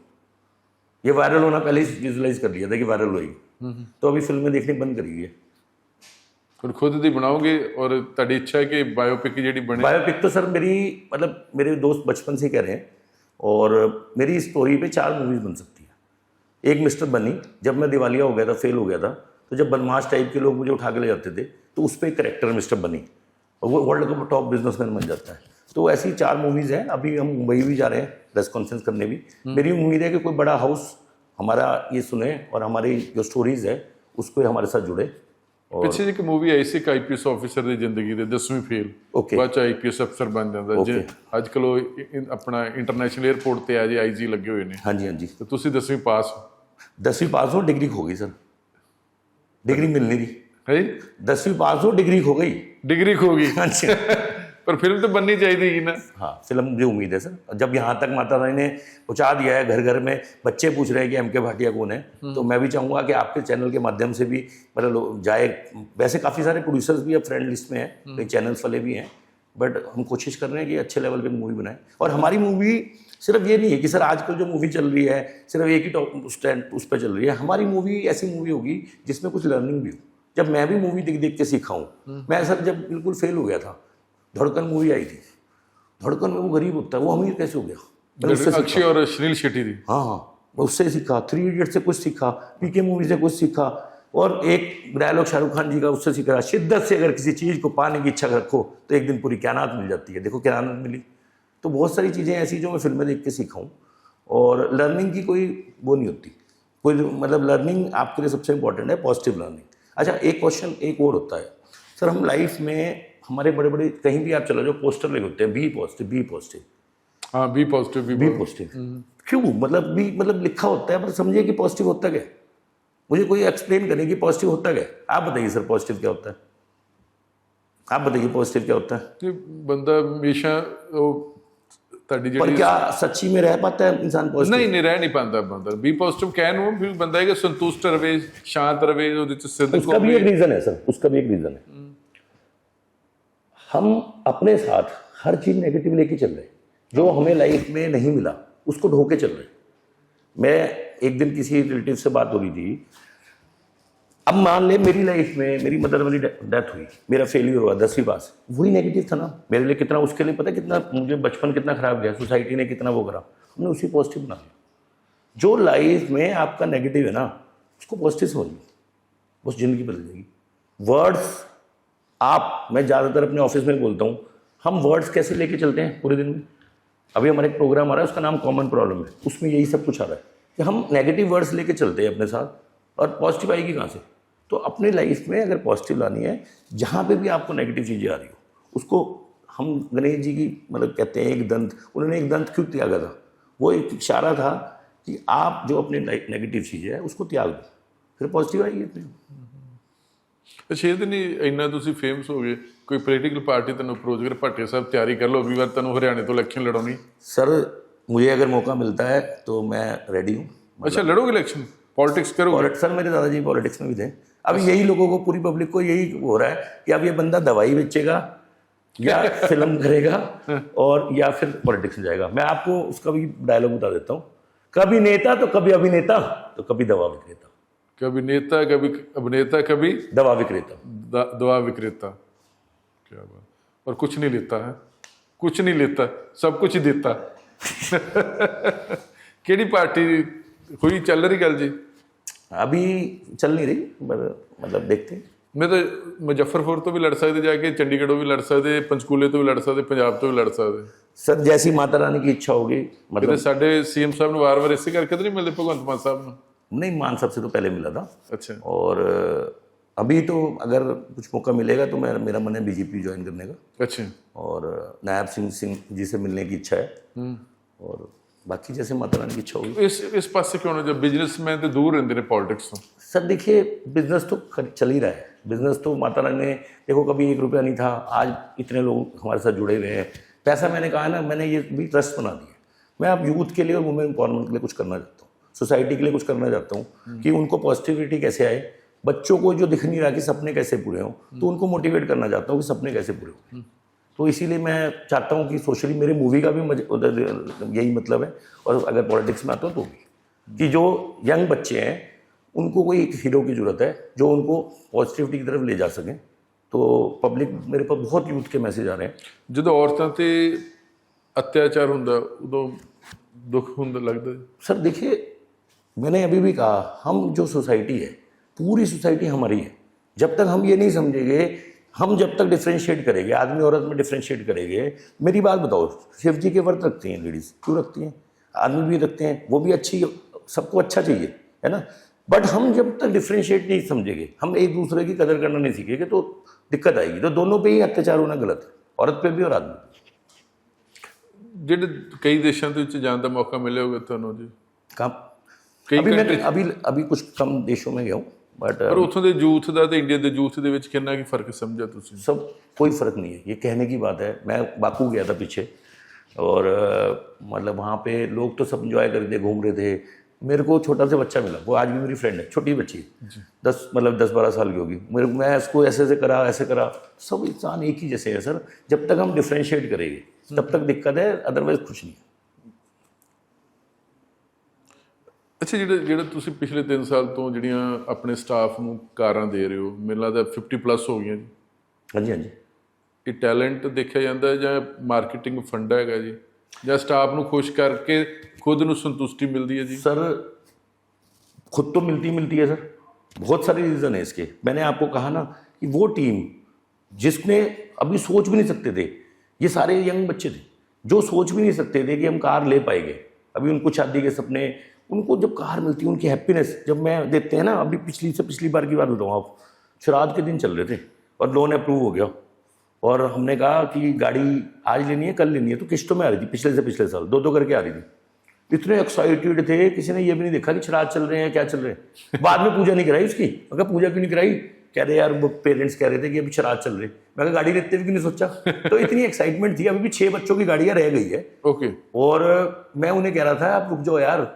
ये वायरल होना पहले ही विजुलाइज कर लिया था कि वायरल होगी, तो अभी फिल्में देखनी बंद करी है। ਹੁਣ ਖੁਦ ਦੀ ਬਣਾਓਗੇ ਔਰ ਤੁਹਾਡੀ ਇੱਛਾ ਹੈ ਕਿ ਬਾਇਓਪਿਕ ਜਿਹੜੀ ਬਣੇ? बायोपिक तो सर मेरी मतलब मेरे दोस्त बचपन से ही कह रहे हैं, और मेरी स्टोरी पे 4 मूवीज़ बन सकती है। एक मिस्टर बनी, जब मैं दिवालिया हो गया था, फेल हो गया था, तो जब बदमाश टाइप के लोग मुझे उठा के ले जाते थे तो उस पर एक करेक्टर मिस्टर बनी, और वो वर्ल्ड का टॉप बिजनेसमैन बन जाता है। तो ऐसी 4 मूवीज़ हैं। अभी हम मुंबई भी जा रहे हैं प्रेस कॉन्फ्रेंस करने भी। मेरी उम्मीद है कि कोई बड़ा हाउस हमारा ये सुने और हमारी जो स्टोरीज़ है उसको हमारे साथ जुड़े। और ਪਿੱਛੇ ਜਿਹੀ ਇੱਕ ਮੂਵੀ ਆਈ ਸੀ ਆਈਪੀਐਸ ਆਫੀਸਰ ਦੀ ਜ਼ਿੰਦਗੀ ਦੇ 10ਵੀਂ ਫੇਲ Okay. ਬਾਅਦ ਚ ਆਈਪੀਐਸ ਅਫਸਰ ਬਣ ਜਾਂਦਾ ਜੇ ਅੱਜ ਕੱਲ੍ਹ ਉਹ ਆਪਣਾ ਇੰਟਰਨੈਸ਼ਨਲ 에ਅਰਪੋਰਟ ਤੇ ਆ ਜੇ ਆਈਜੀ ਲੱਗੇ ਹੋਏ ਨੇ हाँ जी, हाँ जी। ਤੇ ਤੁਸੀਂ 10ਵੀਂ ਪਾਸ ਹੋ 10वीं पास हो, डिग्री खो गई सर, डिग्री मिल नहीं रही। ਹੈ 10वीं पास हो, डिग्री खो गई। ਡਿਗਰੀ ਖੋ ਗਈ हाँ जी। ਪਰ ਫਿਲਮ ਤਾਂ बननी चाहिए थी ना। हाँ, फिल्म मुझे उम्मीद है सर। जब यहाँ तक माता रानी ने पहुँचा दिया है, घर घर में बच्चे पूछ रहे हैं कि एम.के. भाटिया कौन है, तो मैं भी चाहूँगा कि आपके चैनल के माध्यम से भी मतलब जाए। वैसे काफ़ी सारे प्रोड्यूसर्स भी अब फ्रेंड लिस्ट में हैं, कई चैनल्स वाले भी हैं, बट हम कोशिश कर रहे हैं कि अच्छे लेवल पे मूवी बनाएं। और हमारी मूवी सिर्फ ये नहीं है कि सर आजकल जो मूवी चल रही है सिर्फ एक ही टॉप स्टैंड उस पर चल रही है। हमारी मूवी ऐसी मूवी होगी जिसमें कुछ लर्निंग भी हो। जब मैं भी मूवी देख देख के सीखा हूँ, मैं सर जब बिल्कुल फेल हो गया था, धड़कन मूवी आई थी, धड़कन में वो गरीब होता है, वो अमीर कैसे हो गया, मैंने उससे सीखा। अक्षय और सुनील शेट्टी थी। हाँ हाँ, मैं उससे सीखा, 3 इडियट से कुछ सीखा, पीके मूवी से कुछ सीखा, और एक डायलॉग शाहरुख खान जी का उससे सीखा, शिद्दत से अगर किसी चीज़ को पाने की इच्छा रखो तो एक दिन पूरी कायनात मिल जाती है। देखो कायनात मिली। तो बहुत सारी चीज़ें ऐसी जो मैं फिल्में देख के सीखा हूँ। और लर्निंग की कोई वो नहीं होती, कोई मतलब लर्निंग आपके लिए सबसे इंपॉर्टेंट है, पॉजिटिव लर्निंग। अच्छा, एक क्वेश्चन एक और होता है सर, हम लाइफ में हमारे बड़े बड़े कहीं भी आप चलो जो पोस्टर लगे होते हैं, बी पॉजिटिव, बी पॉजिटिव, हाँ बी पॉजिटिव, बी पॉजिटिव, क्यों? मतलब बी मतलब लिखा होता है, पर समझिए कि पॉजिटिव होता क्या? मुझे कोई एक्सप्लेन करे कि पॉजिटिव होता क्या? आप बताइए सर, पॉजिटिव क्या होता है? आप बताइए पॉजिटिव क्या होता है? कि बंदा हमेशा ਉਹ ਤੁਹਾਡੀ पर ਜਿਹੜੀ क्या सच्ची में रह पाता है इंसान पॉजिटिव? ਨਹੀਂ ਨਹੀਂ ਰਹਿ ਨਹੀਂ ਪਾਉਂਦਾ ਬੰਦਾ ਬੀ ਪੋਜ਼ਿਟਿव ਕਹਿਣ ਨੂੰ ਵੀ ਬੰਦਾ ਹੈਗਾ ਸੰਤੁਸ਼ਟ ਰਵੇ, ਸ਼ਾਂਤ ਰਵੇ, ਉਹਦੇ ਚ ਸਿੱਧਕ उसका भी एक रीज़न है सर, उसका भी एक रीज़न है। हम अपने साथ हर चीज़ नेगेटिव लेके चल रहे हैं, जो हमें लाइफ में नहीं मिला उसको ढोके चल रहे हैं। मैं एक दिन किसी रिलेटिव से बात हो रही थी, अब मान ले मेरी लाइफ में मेरी मदर वाली डेथ हुई, मेरा फेलियर हुआ 10वीं पास, वही नेगेटिव था ना मेरे लिए। कितना उसके लिए पता है, कितना मुझे बचपन कितना खराब गया, सोसाइटी ने कितना वो करा, हमने उसी पॉजिटिव बना लिया। जो लाइफ में आपका नेगेटिव है ना, उसको पॉजिटिव समझिए, बस जिंदगी बदल जाएगी। वर्ड्स मैं ज़्यादातर अपने ऑफिस में बोलता हूँ, हम वर्ड्स कैसे लेके चलते हैं पूरे दिन में। अभी हमारा एक प्रोग्राम आ रहा है, उसका नाम कॉमन प्रॉब्लम है, उसमें यही सब कुछ आ रहा है कि हम नेगेटिव वर्ड्स लेके चलते हैं अपने साथ, और पॉजिटिव आएगी कहाँ से? तो अपनी लाइफ में अगर पॉजिटिव लानी है, जहाँ पे भी आपको नेगेटिव चीज़ें आ रही हो, उसको हम गणेश जी की मतलब कहते हैं एक दंत, उन्होंने एक दंत क्यों त्यागा था? वो एक इशारा था कि आप जो अपनी नेगेटिव चीज़ें है उसको त्याग दो, फिर पॉजिटिव आएगी अपने। ਅੱਛਾ ਇਹਦੇ ਨਹੀਂ ਇੰਨਾ ਤੁਸੀਂ ਫੇਮਸ ਹੋ ਗਏ, ਕੋਈ ਪੋਲੀਟੀਕਲ ਪਾਰਟੀ ਤੁਹਾਨੂੰ ਅਪਰੋਚ ਕਰ, ਭਾਟੀਆ ਸਾਹਿਬ ਤਿਆਰੀ ਕਰ ਲਓ, ਅਗਲੀ ਵਾਰ ਤੁਹਾਨੂੰ ਹਰਿਆਣੇ ਤੋਂ ਇਲੈਕਸ਼ਨ ਲੜਾਉਣੀ। सर मुझे अगर मौका मिलता है तो मैं रेडी हूँ। ਅੱਛਾ ਲੜੋਗੇ ਇਲੈਕਸ਼ਨ, पॉलिटिक्स करोगे? सर मेरे दादाजी पॉलिटिक्स में भी थे। अब यही लोगों को, पूरी पब्लिक को यही हो रहा है कि अब ये बंदा दवाई बेचेगा या फिल्म करेगा और या फिर पॉलिटिक्स में जाएगा। मैं आपको उसका भी डायलॉग बता देता हूँ, कभी नेता तो कभी अभिनेता तो कभी दवा विक्रेता, कभी नेता कभी अभिनेता कभी दवा विक्रेता। दवा विक्रेता। क्या बात। और कुछ नहीं लेता है, कुछ नहीं लेता, सब कुछ ही देता। केड़ी पार्टी हुई चल रही गल जी? अभी चल नहीं रही, मतलब देखते हैं। मैं तो मुजफ्फरपुर तो भी लड़ सकते जाके, चंडीगढ़ भी लड़ सकते, पंचकूले तो भी लड़ सकते, पंजाब तो भी लड़ सकते। सर जैसी माता रानी की इच्छा होगी। मतलब साडे सीएम साहब ने वार-वार इसे करके तो नहीं मिलते भगवंत मान साहब ने? नहीं, मान साहब से तो पहले मिला था। अच्छा। और अभी तो अगर कुछ मौका मिलेगा तो मेरा मन है बीजेपी ज्वाइन करने का। अच्छा। और नायब सिंह जी से मिलने की इच्छा है, और बाकी जैसे माता रानी की इच्छा होगी। इस पास से क्यों ना, जब बिजनेसमैन तो दूर रहते हैं पॉलिटिक्स तो? सर देखिए, बिजनेस तो चल ही रहा है। बिजनेस तो माता रानी ने, देखो कभी 1 रुपया नहीं था, आज इतने लोग हमारे साथ जुड़े हुए हैं। पैसा मैंने कहा ना, मैंने ये भी ट्रस्ट बना दिया। मैं अब यूथ के लिए और वुमेन एम्पावरमेंट के लिए कुछ करना चाहता हूँ, सोसाइटी के लिए कुछ करना चाहता हूँ कि उनको पॉजिटिविटी कैसे आए, बच्चों को जो दिख नहीं रहा कि सपने कैसे पूरे हों, तो उनको मोटिवेट करना चाहता हूँ कि सपने कैसे पूरे हों। तो इसीलिए मैं चाहता हूँ कि सोशली मेरे मूवी का भी उधर यही मतलब है, और अगर पॉलिटिक्स में आता हूँ तो भी, कि जो यंग बच्चे हैं उनको कोई एक हीरो की ज़रूरत है जो उनको पॉजिटिविटी की तरफ ले जा सकें। तो पब्लिक, मेरे पास बहुत यूथ के मैसेज आ रहे हैं। ਜਦੋਂ ਔਰਤਾਂ ਤੇ अत्याचार ਹੁੰਦਾ ਉਦੋਂ दुख ਹੁੰਦਾ लगता है? सर देखिए, मैंने अभी भी कहा, हम जो सोसाइटी है, पूरी सोसाइटी हमारी है। जब तक हम ये नहीं समझेंगे हम जब तक डिफ्रेंशिएट करेंगे, आदमी औरत में डिफ्रेंशिएट करेंगे, मेरी बात बताओ, शिव जी के व्रत रखती हैं लेडीज़, क्यों रखती हैं? आदमी भी रखते हैं, वो भी अच्छी, सबको अच्छा चाहिए, है ना। बट हम जब तक डिफ्रेंशिएट नहीं समझेंगे, हम एक दूसरे की कदर करना नहीं सीखेंगे, तो दिक्कत आएगी। तो दोनों पे ही अत्याचार होना गलत है, औरत पे भी और आदमी पे। ਜਿਹੜੇ ਕਈ ਦੇਸ਼ਾਂ ਦੇ ਵਿੱਚ ਜਾਣ ਦਾ ਮੌਕਾ ਮਿਲਿਆ ਹੋਵੇ ਤੁਹਾਨੂੰ ਜੀ, कहाँ? ਕਈ अभी ਕੰਟਰੀ, मैं अभी कुछ कम देशों में गया हूँ, बट ਪਰ ਉੱਥੋਂ ਦੇ ਯੂਥ ਦਾ ਤੇ ਇੰਡੀਆ ਦੇ ਯੂਥ ਦੇ ਵਿੱਚ ਕਿੰਨਾ ਕੀ ਫਰਕ ਸਮਝਿਆ ਤੁਸੀਂ? सब कोई फ़र्क नहीं है, ये कहने की बात है। मैं बाकू गया था पीछे, और मतलब वहाँ पे लोग तो सब इंजॉय कर रहे थे, घूम रहे थे। मेरे को छोटा सा बच्चा मिला, वो आज भी मेरी फ्रेंड है, छोटी बच्ची है, 10-12 साल की होगी। मैं इसको ऐसे ऐसे करा। सब इंसान एक ही जैसे है सर, जब तक हम डिफ्रेंशिएट करेंगे तब तक दिक्कत है, अदरवाइज कुछ नहीं। ਅੱਛਾ, ਜਿਹੜਾ ਤੁਸੀਂ ਪਿਛਲੇ 3 ਸਾਲ ਤੋਂ ਜਿਹੜੀਆਂ ਆਪਣੇ ਸਟਾਫ ਨੂੰ ਕਾਰਾਂ ਦੇ ਰਹੇ ਹੋ, ਮੈਨੂੰ ਲੱਗਦਾ 50+ ਹੋ ਗਈਆਂ ਜੀ। हाँ जी, हाँ जी। ਇਹ ਟੈਲੈਂਟ ਦੇਖਿਆ ਜਾਂਦਾ ਜਾਂ ਮਾਰਕੀਟਿੰਗ ਫੰਡ ਹੈਗਾ ਜੀ, ਜਾਂ ਸਟਾਫ ਨੂੰ ਖੁਸ਼ ਕਰਕੇ खुद ਨੂੰ संतुष्टि मिलती है जी? सर खुद तो मिलती है सर, बहुत सारे रीज़न है इसके। मैंने आपको कहा ना कि वो टीम जिसने अभी सोच भी नहीं सकते थे, ये सारे यंग बच्चे थे जो सोच भी नहीं सकते थे कि हम कार ले पाएंगे। अभी उनको शादी के सपने, उनको जब कार मिलती है, उनकी हैप्पीनेस जब मैं देखते हैं ना, अभी पिछली बार की बात बताऊँ आप, श्राद्ध के दिन चल रहे थे और लोन अप्रूव हो गया, और हमने कहा कि गाड़ी आज लेनी है, कल लेनी है, तो किस्तों में आ रही थी, पिछले से पिछले साल 2-2 करके आ रही थी। इतने एक्साइटेड थे, किसी ने ये भी नहीं देखा कि श्राद्ध चल रहे हैं, क्या चल रहे हैं। बाद में पूजा नहीं कराई उसकी, मैं कहा पूजा क्यों नहीं कराई? कह रहे यार वो पेरेंट्स कह रहे थे कि अभी श्राद्ध चल रहे। मैं कहा गाड़ी लेते हुए क्यों नहीं सोचा? तो इतनी एक्साइटमेंट थी। अभी भी 6 बच्चों की गाड़ियाँ रह गई है। ओके। और मैं उन्हें कह रहा था आप रुक जाओ यार,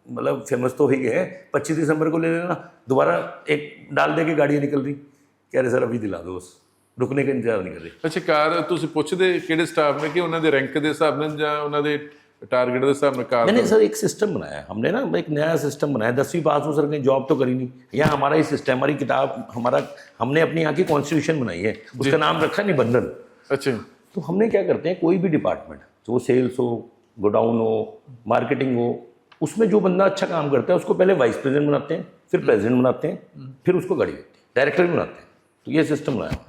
मतलब फेमस तो हो ही गए, 25 दिसंबर को ले लेना, दोबारा एक डाल दे के गाड़ियाँ निकल रही। कह रहे सर अभी दिला दो, बस रुकने का इंतजार नहीं कर रहे। ਅੱਛਾ, ਕਾਰ ਤੁਸੀਂ ਪੁੱਛਦੇ ਕਿਹੜੇ ਸਟਾਫ ਨੇ, ਕਿ ਉਹਨਾਂ ਦੇ ਰੈਂਕ ਦੇ ਹਿਸਾਬ ਨਾਲ ਜਾਂ ਉਹਨਾਂ ਦੇ टारगेट के हिसाब में कार? मैंने सर एक सिस्टम बनाया है, हमने ना एक नया सिस्टम बनाया। 10वीं पास हो सर, कहीं जॉब तो करी नहीं, यहाँ हमारा ही सिस्टम, हमारी किताब, हमारा, हमने अपनी यहाँ की कॉन्स्टिट्यूशन बनाई है, उसका नाम रखा है निबंधन। अच्छा। तो हमने क्या करते हैं, कोई भी डिपार्टमेंट, जो वो सेल्स हो, गोडाउन हो, मार्केटिंग हो, उसमें जो बंदा अच्छा काम करता है उसको पहले वाइस प्रेसिडेंट बनाते हैं, फिर प्रेसिडेंट बनाते हैं, फिर उसको गाड़ी देते हैं, डायरेक्टर भी बनाते हैं। तो ये सिस्टम बनाया।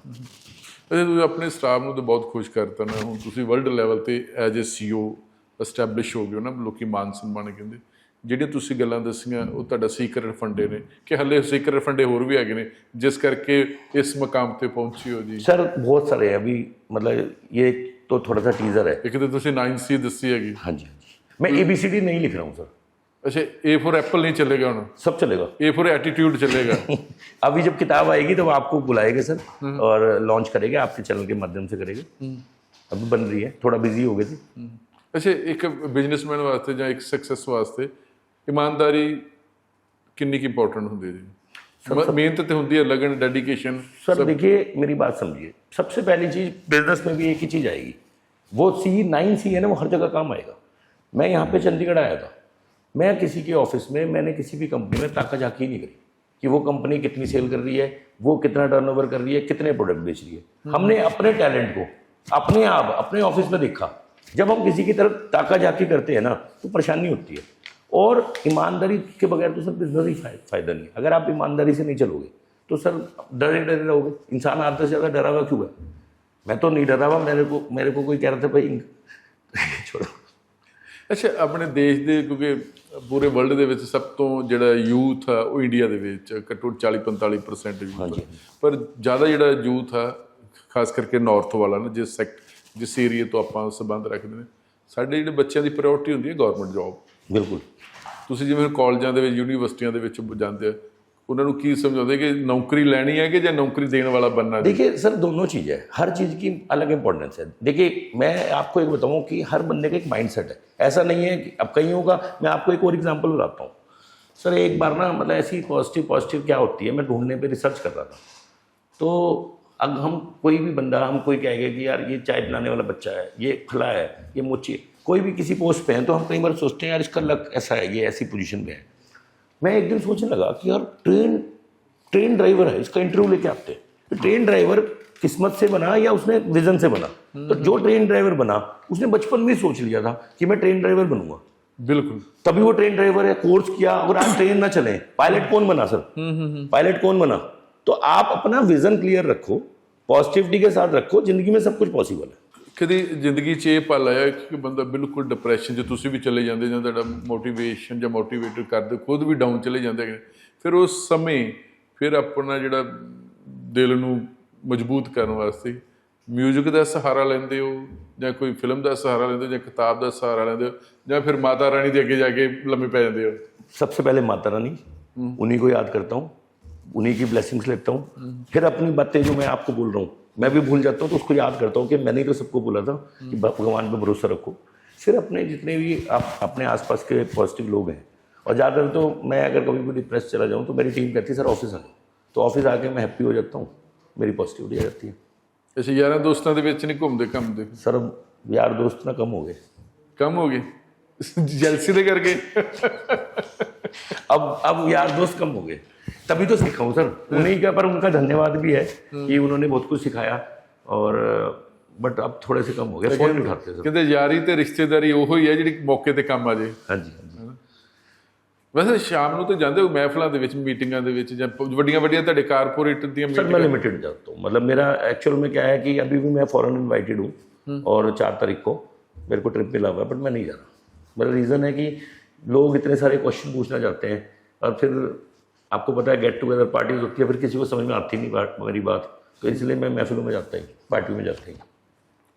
ਤੁਸੀਂ ਆਪਣੇ ਸਟਾਫ ਨੂੰ ਤਾਂ ਬਹੁਤ ਖੁਸ਼ ਕਰਤਾ ਨਾ, ਹੁਣ ਤੁਸੀਂ ਵਰਲਡ ਲੈਵਲ ਤੇ ਐਜ਼ ਏ CEO ਐਸਟੈਬਲਿਸ਼ ਹੋ ਗਏ ਹੋ ਨਾ, ਲੋਕੀ ਮਾਨ ਸਨਮਾਨ ਕਹਿੰਦੇ। ਜਿਹੜੀਆਂ ਤੁਸੀਂ ਗੱਲਾਂ ਦੱਸੀਆਂ ਉਹ ਤੁਹਾਡਾ ਸੀਕਰਟ ਫੰਡੇ ਨੇ, ਕਿ ਹਲੇ ਸੀਕਰਟ ਫੰਡੇ ਹੋਰ ਵੀ ਹੈਗੇ ਨੇ ਜਿਸ ਕਰਕੇ ਇਸ ਮਕਾਮ ਤੇ ਪਹੁੰਚੀ ਹੋ ਜੀ? सर बहुत सारे हैं अभी, मतलब ये तो थोड़ा सा टीजर है। ਇੱਕ ਤਾਂ ਤੁਸੀਂ 9C ਦੱਸੀ ਹੈਗੀ। हाँ जी, हाँ जी। मैं ABCD नहीं लिख रहा हूँ सर। ਅੱਛਾ, A for एप्पल नहीं चलेगा ਹੁਣ? सब चलेगा। A for एटीट्यूड चलेगा। अभी जब किताब आएगी तो आपको बुलाएंगे सर, और लॉन्च करेंगे, आपके चैनल के माध्यम से करेंगे। अभी बन रही है, थोड़ा बिजी हो गए थे। ਅੱਛਾ, ਇੱਕ ਬਿਜ਼ਨਸਮੈਨ ਵਾਸਤੇ ਜਾਂ ਇੱਕ ਸਕਸੈਸ ਵਾਸਤੇ ਇਮਾਨਦਾਰੀ ਕਿੰਨੀ ਕੁ ਇੰਪੋਰਟੈਂਟ ਹੁੰਦੀ ਹੈ ਜੀ? ਮਿਹਨਤ ਤੇ ਹੁੰਦੀ ਹੈ, ਲਗਨ, डेडिकेशन। सर देखिए मेरी बात समझिए, सबसे पहली चीज़ बिजनेस में भी एक ही चीज़ आएगी, वो 9C है ना, वो हर जगह काम आएगा। मैं यहाँ पे चंडीगढ़ आया था, मैं किसी के ऑफिस में, मैंने किसी भी कंपनी में ताका झाकी नहीं करी कि वो कंपनी कितनी सेल कर रही है, वो कितना टर्नओवर कर रही है, कितने प्रोडक्ट बेच रही है। हमने अपने टैलेंट को अपने आप अपने ऑफिस में देखा। जब हम किसी की तरफ ताका झाकी करते हैं ना तो परेशानी होती है, और ईमानदारी के बगैर तो सर बिजनेस ही फायदा नहीं। अगर आप ईमानदारी से नहीं चलोगे तो सर डरे रहोगे। इंसान आधे से ज़्यादा डरा हुआ क्यों है? मैं तो नहीं डरा हुआ, मेरे को कोई कह रहा था भाई छोड़ो। ਅੱਛਾ, ਆਪਣੇ ਦੇਸ਼ ਦੇ, ਕਿਉਂਕਿ ਪੂਰੇ ਵਰਲਡ ਦੇ ਵਿੱਚ ਸਭ ਤੋਂ ਜਿਹੜਾ ਯੂਥ ਆ ਉਹ ਇੰਡੀਆ ਦੇ ਵਿੱਚ ਘੱਟੋ 40-45% ਯੂਥ, ਪਰ ਜ਼ਿਆਦਾ ਜਿਹੜਾ ਯੂਥ ਆ ਖਾਸ ਕਰਕੇ ਨਾਰਥ ਵਾਲਾ ਨਾ, ਜਿਸ ਏਰੀਏ ਤੋਂ ਆਪਾਂ ਸੰਬੰਧ ਰੱਖਦੇ ਨੇ, ਸਾਡੇ ਜਿਹੜੇ ਬੱਚਿਆਂ ਦੀ ਪ੍ਰਾਇੋਰਟੀ ਹੁੰਦੀ ਹੈ ਗਵਰਨਮੈਂਟ ਜੌਬ। ਬਿਲਕੁਲ। ਤੁਸੀਂ ਜਿਵੇਂ ਕਾਲਜਾਂ ਦੇ ਵਿੱਚ, ਯੂਨੀਵਰਸਿਟੀਆਂ ਦੇ ਵਿੱਚ ਜਾਂਦੇ ਆ, ਉਹਨਾਂ ਨੂੰ ਕੀ ਸਮਝਾਉਂਦੇ ਕਿ ਨੌਕਰੀ ਲੈਣੀ ਹੈ ਕਿ ਜਾਂ ਨੌਕਰੀ देने वाला बनना? देखिए सर दोनों चीज़ है, हर चीज़ की अलग इंपॉर्टेंस है। देखिए मैं आपको एक बताऊँ कि हर बंदे का एक माइंडसेट है, ऐसा नहीं है कि अब कहीं होगा। मैं आपको एक और एग्जांपल बताता हूँ सर। एक बार ना, मतलब ऐसी पॉजिटिव क्या होती है, मैं ढूंढने पे रिसर्च कर रहा था, तो अब हम कोई भी बंदा, हम कोई कहेगा कि यार ये चाय बनाने वाला बच्चा है, ये फला है, ये मोची है, कोई भी किसी पोस्ट पे है, तो हम कई बार सोचते हैं यार इसका लक ऐसा है, ये ऐसी पोजीशन पे है। मैं एक दिन सोचने लगा कि यार ट्रेन ड्राइवर है, इसका इंटरव्यू लेके आते हैं। तो ट्रेन ड्राइवर किस्मत से बना या उसने विजन से बना? तो जो ट्रेन ड्राइवर बना उसने बचपन में सोच लिया था कि मैं ट्रेन ड्राइवर बनूंगा। बिल्कुल। तभी वो ट्रेन ड्राइवर है, कोर्स किया। अगर आज ट्रेन ना चले, पायलट कौन बना सर? पायलट कौन बना? तो आप अपना विजन क्लियर रखो, पॉजिटिविटी के साथ रखो, जिंदगी में सब कुछ पॉसिबल है। ਕਦੀ ਜ਼ਿੰਦਗੀ 'ਚ ਇਹ ਪਲ ਆਇਆ ਕਿ ਬੰਦਾ ਬਿਲਕੁਲ ਡਿਪਰੈਸ਼ਨ 'ਚ ਤੁਸੀਂ ਵੀ ਚਲੇ ਜਾਂਦੇ ਜਾਂ ਤੁਹਾਡਾ ਮੋਟੀਵੇਸ਼ਨ ਜਾਂ ਮੋਟੀਵੇਟਰ ਕਰਦੇ ਖੁਦ ਵੀ ਡਾਊਨ ਚਲੇ ਜਾਂਦੇ ਹੈਗੇ, ਫਿਰ ਉਸ ਸਮੇਂ ਫਿਰ ਆਪਣਾ ਜਿਹੜਾ ਦਿਲ ਨੂੰ ਮਜ਼ਬੂਤ ਕਰਨ ਵਾਸਤੇ ਮਿਊਜ਼ਿਕ ਦਾ ਸਹਾਰਾ ਲੈਂਦੇ ਹੋ ਜਾਂ ਕੋਈ ਫਿਲਮ ਦਾ ਸਹਾਰਾ ਲੈਂਦੇ ਹੋ ਜਾਂ ਕਿਤਾਬ ਦਾ ਸਹਾਰਾ ਲੈਂਦੇ ਹੋ ਜਾਂ ਫਿਰ ਮਾਤਾ ਰਾਣੀ ਦੇ ਅੱਗੇ ਜਾ ਕੇ ਲੰਮੇ ਪੈ ਜਾਂਦੇ ਹੋ? सबसे पहले माता रानी, उन्हीं को याद करता हूँ, उन्हीं की ब्लेसिंग्स लेता हूँ। फिर अपनी बातें जो मैं आपको बोल रहा हूँ मैं भी भूल जाता हूँ, तो उसको याद करता हूँ कि मैंने ही तो सबको बोला था कि भगवान पे भरोसा रखो। फिर अपने जितने भी आप अपने आसपास के पॉजिटिव लोग हैं, और ज़्यादातर तो मैं अगर कभी भी डिप्रेस चला जाऊँ तो मेरी टीम कहती है सर ऑफिस आ जाओ, तो ऑफिस आके मैं हैप्पी हो जाता हूँ, मेरी पॉजिटिविटी आ जाती है। ਅੱਛਾ, ਯਾਰਾਂ ਦੋਸਤਾਂ ਦੇ ਵਿੱਚ ਨਹੀਂ ਘੁੰਮਦੇ ਘੁੰਮਦੇ? सर अब यार दोस्त ना कम हो गए। ਕਮ ਹੋ ਗਏ ਜੈਲਸੀ ਦੇ ਕਰਕੇ? अब यार दोस्त कम हो गए, तभी तो सीखा हूँ सर उन्हीं का, पर उनका धन्यवाद भी है कि उन्होंने बहुत कुछ सिखाया, और बट अब थोड़े से कम हो गए, फोन नहीं उठाते सर। ਕਹਿੰਦੇ ਯਾਰੀ ਤੇ ਰਿਸ਼ਤੇਦਾਰੀ ਉਹੋ ਹੀ ਹੈ ਜਿਹੜੀ ਮੌਕੇ ਤੇ ਕੰਮ ਆ ਜੇ। हाँ जी, हाँ जी। ਵੈਸੇ ਸ਼ਾਮ ਨੂੰ ਤਾਂ ਜਾਂਦੇ ਹੋ ਮਹਿਫਲਾਂ ਦੇ ਵਿੱਚ, ਮੀਟਿੰਗਾਂ ਦੇ ਵਿੱਚ, ਜਾਂ ਵੱਡੀਆਂ ਵੱਡੀਆਂ ਤੁਹਾਡੇ ਕਾਰਪੋਰੇਟ ਦੀਆਂ सर मैं लिमिटेड जाता हूँ, मतलब मेरा एक्चुअल में क्या है कि अभी भी मैं फॉरेन इन्वाइटेड हूँ, और 4 तारीख को मेरे को ट्रिप मिला हुआ है, बट मैं नहीं जा रहा। मेरा रीज़न है कि लोग इतने सारे क्वेश्चन पूछना चाहते हैं, और फिर आपको पता है गेट टुगेदर पार्टीज होती है, फिर किसी को समझ में आती नहीं मेरी बात, तो इसलिए मैं महफिलों में जाता ही, पार्टियों में जाता ही।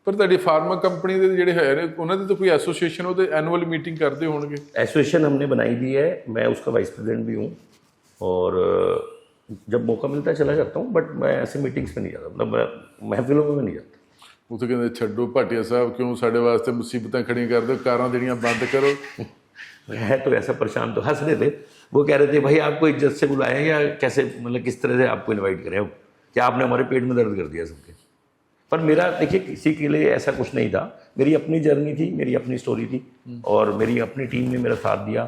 ਪਰ ਤੁਹਾਡੀ ਫਾਰਮਾ ਕੰਪਨੀ ਦੇ ਜਿਹੜੇ ਹੈ ਨੇ ਉਹਨਾਂ ਦੀ ਤਾਂ ਕੋਈ ਐਸੋਸੀਏਸ਼ਨ, ਉਹਦੇ ਐਨੂਅਲ ਮੀਟਿੰਗ ਕਰਦੇ ਹੋਣਗੇ? एसोसिएशन हमने बनाई भी है, मैं उसका वाइस प्रेसिडेंट भी हूँ, और जब मौका मिलता है चला जाता हूँ, बट मैं ऐसे मीटिंग्स में नहीं जाता, मतलब मैं महफिलों में नहीं जाता। ਉਹ ਤਾਂ ਕਹਿੰਦੇ ਛੱਡੋ ਭਾਟੀਆ ਸਾਹਿਬ, ਕਿਉਂ ਸਾਡੇ ਵਾਸਤੇ ਮੁਸੀਬਤਾਂ ਖੜੀਆਂ ਕਰਦੇ ਹੋ, ਕਾਰਾਂ ਦੇਣੀਆਂ ਬੰਦ ਕਰੋ। है तो ऐसा परेशान, तो हंस रहे थे, वो कह रहे थे भाई आपको इज्जत से बुलाए हैं या कैसे, मतलब किस तरह से आपको इनवाइट करें, अब क्या आपने हमारे पेट में दर्द कर दिया सबके। पर मेरा देखिए किसी के लिए ऐसा कुछ नहीं था, मेरी अपनी जर्नी थी, मेरी अपनी स्टोरी थी, और मेरी अपनी टीम ने मेरा साथ दिया।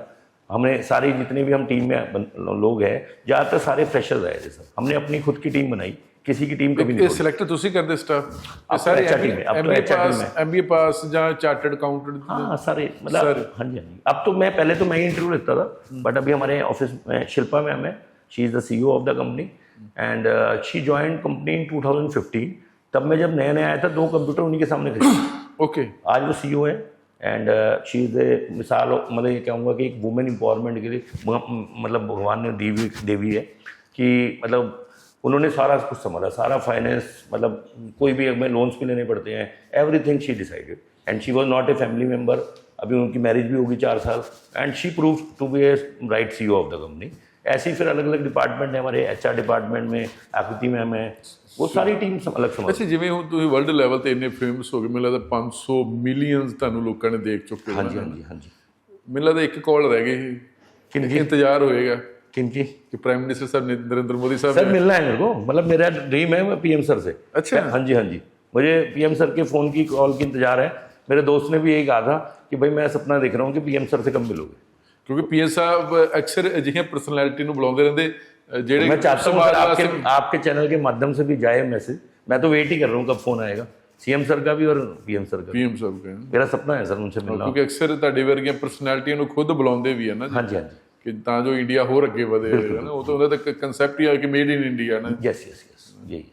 हमने सारे जितने भी हम टीम में लोग हैं, ज़्यादातर सारे फ्रेशर्स आए थे सर, हमने अपनी खुद की टीम बनाई, किसी की टीम कभी ਇਹ नहीं। ਸਿਲੈਕਟ ਤੁਸੀਂ ਕਰਦੇ ਸਟਾਫ? अब तो HRT में, अब तो HRT में। MBA ਪਾਸ ਜਾਂ ਚਾਰਟਰਡ ਅਕਾਊਂਟੈਂਟ? हाँ सारे, मतलब हाँ जी हाँ जी। अब तो मैं पहले तो मैं ही इंटरव्यू लेता था, बट अभी हमारे ऑफिस में शिल्पा मैम है, she is the CEO of the company, and she join company इन 2015। तब मैं जब नया नया आया था 2 कंप्यूटर उन्हीं के सामने खरीदे। ओके। आज वो CEO है, एंड शी इज़ ए मिसाल, मतलब ये कहूँगा कि एक वुमेन एम्पावरमेंट के लिए मतलब भगवान ने दी हुई देवी है, कि मतलब उन्होंने सारा कुछ संभाला, सारा फाइनेंस, मतलब कोई भी हमें लोन्स भी लेने पड़ते हैं, everything she decided, and she was not a family member. अभी उनकी मैरिज भी होगी 4 साल, and she prove to be a right CEO of the company. ऐसे ही फिर अलग अलग डिपार्टमेंट है हमारे, HR डिपार्टमेंट में आकृति मैम है, वो सारी टीम अलग समझ। ਅੱਛਾ, ਜਿਵੇਂ ਹੁਣ ਤੁਸੀਂ ਵਰਲਡ ਲੈਵਲ ਤੇ ਇੰਨੇ ਫੇਮਸ ਹੋ ਗਏ, ਮੈਨੂੰ ਲੱਗਦਾ 500 ਮਿਲੀਅਨ ਤੁਹਾਨੂੰ ਲੋਕਾਂ ਨੇ ਦੇਖ ਚੁੱਕੇ ਹੋ। हाँ जी, हाँ जी, हाँ जी। ਮੈਨੂੰ ਲੱਗਦਾ ਇੱਕ ਕਾਲ ਰਹਿ ਗਈ, किनकी? ਇੰਤਜ਼ਾਰ ਹੋਏਗਾ किनकी? कि प्राइम मिनिस्टर साहब नरेंद्र मोदी साहब सर मिलना है मेरे को, मतलब मेरा ड्रीम है मैं PM सर से। अच्छा। हाँ जी, हाँ जी, मुझे PM सर के फ़ोन की कॉल की इंतजार है। मेरे दोस्त ने भी यही कहा था कि भाई मैं सपना देख रहा हूँ कि PM सर से कब मिलोगे, क्योंकि PM साहब अक्सर अजिहे पर्सनैलिटी ਨੂੰ ਬੁਲਾਉਂਦੇ ਰਹਿੰਦੇ ਜਿਹੜੇ मैं चाहता हूँ सर आपके चैनल के माध्यम से भी जाए मैसेज। मैं तो वेट ही कर रहा हूँ कब फ़ोन आएगा, CM सर का भी और PM सर का। PM ਸਾਹਿਬ ਕਹਿੰਦੇ, मेरा सपना है सर उनसे मिलना। ਕਿਉਂਕਿ ਅਕਸਰ ਤੁਹਾਡੇ ਵਰਗੀਆਂ ਪਰਸਨੈਲਿਟੀਆਂ ਨੂੰ ਖੁਦ ਬੁਲਾਉਂਦੇ ਵੀ ਆ ਨਾ हाँ जी, हाँ जी। ਕਿ ਤਾਂ ਜੋ ਇੰਡੀਆ ਹੋਰ ਅੱਗੇ ਵਧੇ ਹੈ ਨਾ। ਉਹ ਤਾਂ ਉਹਦਾ ਤਾਂ ਕਨਸੈਪਟ ਹੀ ਆ ਕਿ ਮੇਡ ਇਨ ਇੰਡੀਆ ਨਾ। यस यस यस, यही।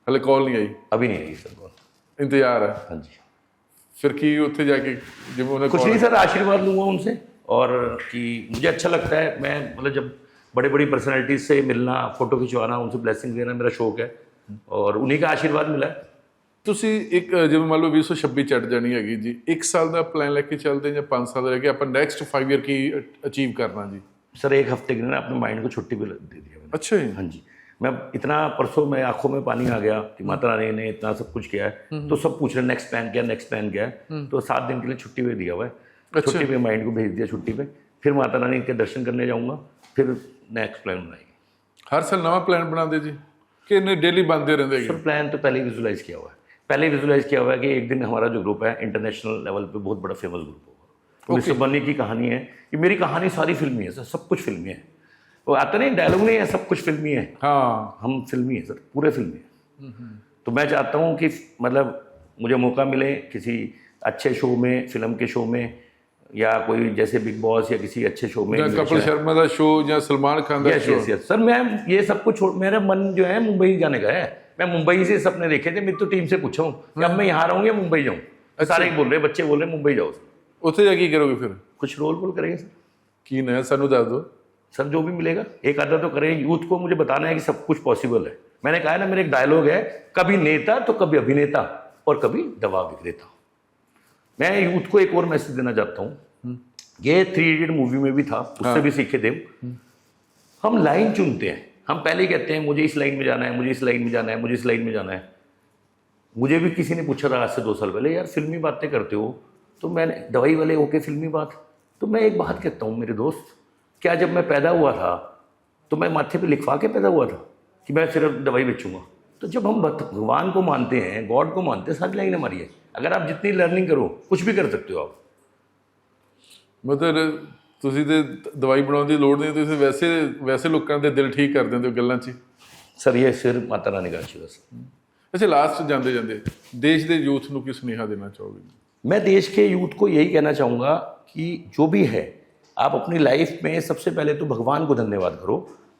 ਹਲੇ ਕਾਲ ਨਹੀਂ ਆਈ? अभी नहीं आई सर कॉल। ਇੰਤਜ਼ਾਰ ਹੈ। हाँ जी। ਫਿਰ ਕੀ ਉੱਥੇ ਜਾ ਕੇ ਜਿਵੇਂ ਉਹਨੇ कुछ नहीं सर, आशीर्वाद लूँगा उनसे, और कि मुझे अच्छा लगता है, मैं मतलब जब बड़े बड़ी पर्सनैलिटीज से मिलना, फ़ोटो खिंचवाना, उनसे ब्लेसिंग देना मेरा शौक है, और उन्हीं का आशीर्वाद मिला है। ਤੁਸੀਂ ਇੱਕ ਜਿਵੇਂ ਮੰਨ ਲਓ 2026 ਚੜ ਜਾਣੀ ਹੈਗੀ ਜੀ, 1 ਸਾਲ ਦਾ ਪਲਾਨ ਲੈ ਕੇ ਚੱਲਦੇ ਜਾਂ 5 ਸਾਲ ਦਾ ਲੈ ਕੇ ਆਪਾਂ ਨੈਕਸਟ 5 ਈਅਰ ਕੀ ਅਚੀਵ करना जी? सर 1 हफ्ते के लिए ना अपने माइंड को छुट्टी भी दे दिया मैंने। अच्छा जी। हाँ जी, मैं इतना परसों में आंखों में पानी आ गया कि माता रानी ने इतना सब कुछ किया है, तो सब पूछ रहे नेक्स्ट प्लान क्या, नेक्स्ट प्लान क्या है, तो 7 दिन के लिए छुट्टी पे दिया हुआ है। छुट्टी पे माइंड को भेज दिया छुट्टी पे, फिर माता रानी के दर्शन करने जाऊँगा, फिर नेक्स्ट प्लान बनाएंगे। हर साल नवा प्लान बनाते जी कि डेली बनते रहते? सर प्लान तो पहले ही विजुलाइज किया हुआ है, पहले विजुलाइज किया हुआ है कि एक दिन हमारा जो ग्रुप है इंटरनेशनल लेवल पे बहुत बड़ा फेमस ग्रुप होगा। मिस्टर बनी की कहानी है कि मेरी कहानी सारी फिल्मी है सर, सब कुछ फिल्मी है। वो आता नहीं डायलॉग नहीं है, सब कुछ फिल्मी है। हाँ, हम फिल्मी है सर, पूरे फिल्मी है। तो मैं चाहता हूँ कि मतलब मुझे मौका मिले किसी अच्छे शो में, फिल्म के शो में, या कोई जैसे बिग बॉस या किसी अच्छे शो में, कपिल शर्मा का शो या सलमान खान का शो। यस सर, मैं ये सब कुछ छोड़, मेरा मन जो है मुंबई जाने का है, मैं मुंबई से सपने देखे थे, मेरी तो टीम से पूछा हूँ कि अब मैं यहाँ रहूँ या मुंबई जाऊँ। सारे बोल रहे, बच्चे बोल रहे मुंबई जाओ। ਉੱਥੇ ਜਾ ਕੀ ਕਰੋਗੇ ਫਿਰ? कुछ रोल वोल करेंगे सर। ਕੀ ਨਾ ਸਾਨੂੰ ਦੱਸ ਦਿਓ। सर जो भी मिलेगा एक आधा तो करें। यूथ को मुझे बताना है कि सब कुछ पॉसिबल है। मैंने कहा ना, मेरे एक डायलॉग है, कभी नेता तो कभी अभिनेता और कभी दवा विक्रेता। मैं यूथ को एक और मैसेज देना चाहता हूँ, ये 3 इडियट मूवी में भी था, उससे भी सीखे थे। हम लाइन चुनते हैं, हम पहले ही कहते हैं मुझे इस लाइन में जाना है, मुझे इस लाइन में जाना है, मुझे इस लाइन में जाना है। मुझे भी किसी ने पूछा था आज से 2 साल पहले, यार फिल्मी बातें करते हो, तो मैंने दवाई वाले होके फिल्मी बात। तो मैं एक बात कहता हूँ मेरे दोस्त, क्या जब मैं पैदा हुआ था तो मैं माथे पे लिखवा के पैदा हुआ था कि मैं सिर्फ दवाई बेचूंगा? तो जब हम भगवान को मानते हैं, गॉड को मानते हैं, सारी लाइन हमारी है। अगर आप जितनी लर्निंग करो कुछ भी कर सकते हो आप। ਮਤਲਬ ਤੁਸੀਂ ਤੇ ਦਵਾਈ ਬਣਾਉਣ ਦੀ ਲੋੜ ਨਹੀਂ, ਤੁਸੀਂ ਵੈਸੇ ਲੋਕਾਂ ਦੇ ਦਿਲ ਠੀਕ ਕਰ ਦਿੰਦੇ ਹੋ ਗੱਲਾਂ 'ਚ ਹੀ। सर ये सिर्फ माता रानी का आशीर्वाद। ਅੱਛਾ, ਲਾਸਟ ਜਾਂਦੇ ਜਾਂਦੇ ਦੇਸ਼ ਦੇ ਯੂਥ ਨੂੰ ਕੀ ਸੁਨੇਹਾ ਦੇਣਾ ਚਾਹੋਗੇ? मैं देश के यूथ को यही कहना चाहूँगा कि जो भी है, आप अपनी लाइफ में सबसे पहले तो भगवान को धन्यवाद करो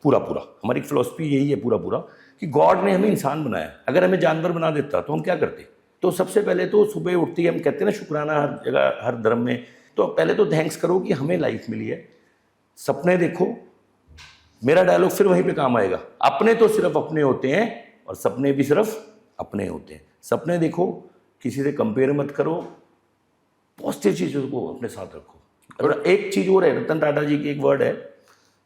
पूरा पूरा। हमारी फिलॉसफी यही है पूरा पूरा कि गॉड ने हमें इंसान बनाया। अगर हमें जानवर बना देता तो हम क्या करते? तो सबसे पहले तो सुबह उठते ही हम कहते हैं ना शुक्राना हर जगह हर धर्म में, तो पहले तो थैंक्स करो कि हमें लाइफ मिली है। सपने देखो, मेरा डायलॉग फिर वहीं पे काम आएगा, अपने तो सिर्फ अपने होते हैं और सपने भी सिर्फ अपने होते हैं। सपने देखो, किसी से कंपेयर मत करो, पॉजिटिव चीज़ों को अपने साथ रखो। और एक चीज़ और है, रतन टाटा जी की एक वर्ड है,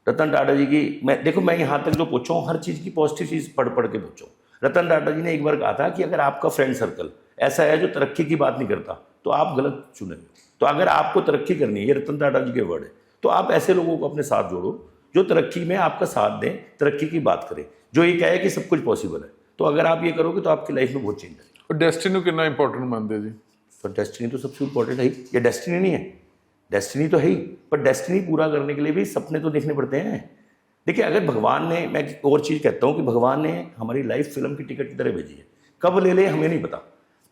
रतन टाटा जी की, मैं यहाँ तक जो पूछा हूँ हर चीज़ की पॉजिटिव चीज़ पढ़ के पूछा हूँ। रतन टाटा जी ने एक बार कहा था कि अगर आपका फ्रेंड सर्कल ऐसा है जो तरक्की की बात नहीं करता तो आप गलत चुनेंगे। तो अगर आपको तरक्की करनी है, ये रतन टाटा जी के वर्ड है, तो आप ऐसे लोगों को अपने साथ जोड़ो जो तरक्की में आपका साथ दें, तरक्की की बात करें, जो ये कहे कि सब कुछ पॉसिबल है। तो अगर आप ये करोगे तो आपकी लाइफ में बहुत चेंज आएगी। और डेस्टिनी ਨੂੰ ਕਿੰਨਾ ਇੰਪੋਰਟੈਂਟ ਮੰਨਦੇ ਜੀ? पर डेस्टिनी तो सबसे इम्पोर्टेंट है ही। ये डेस्टिनी नहीं है, डेस्टिनी तो है ही, पर डेस्टिनी पूरा करने के लिए भी सपने तो देखने पड़ते हैं। देखिए, अगर भगवान ने, मैं एक और चीज़ कहता हूँ कि भगवान ने हमारी लाइफ फिल्म की टिकट की तरह भेजी है। कब ले ले हमें नहीं पता,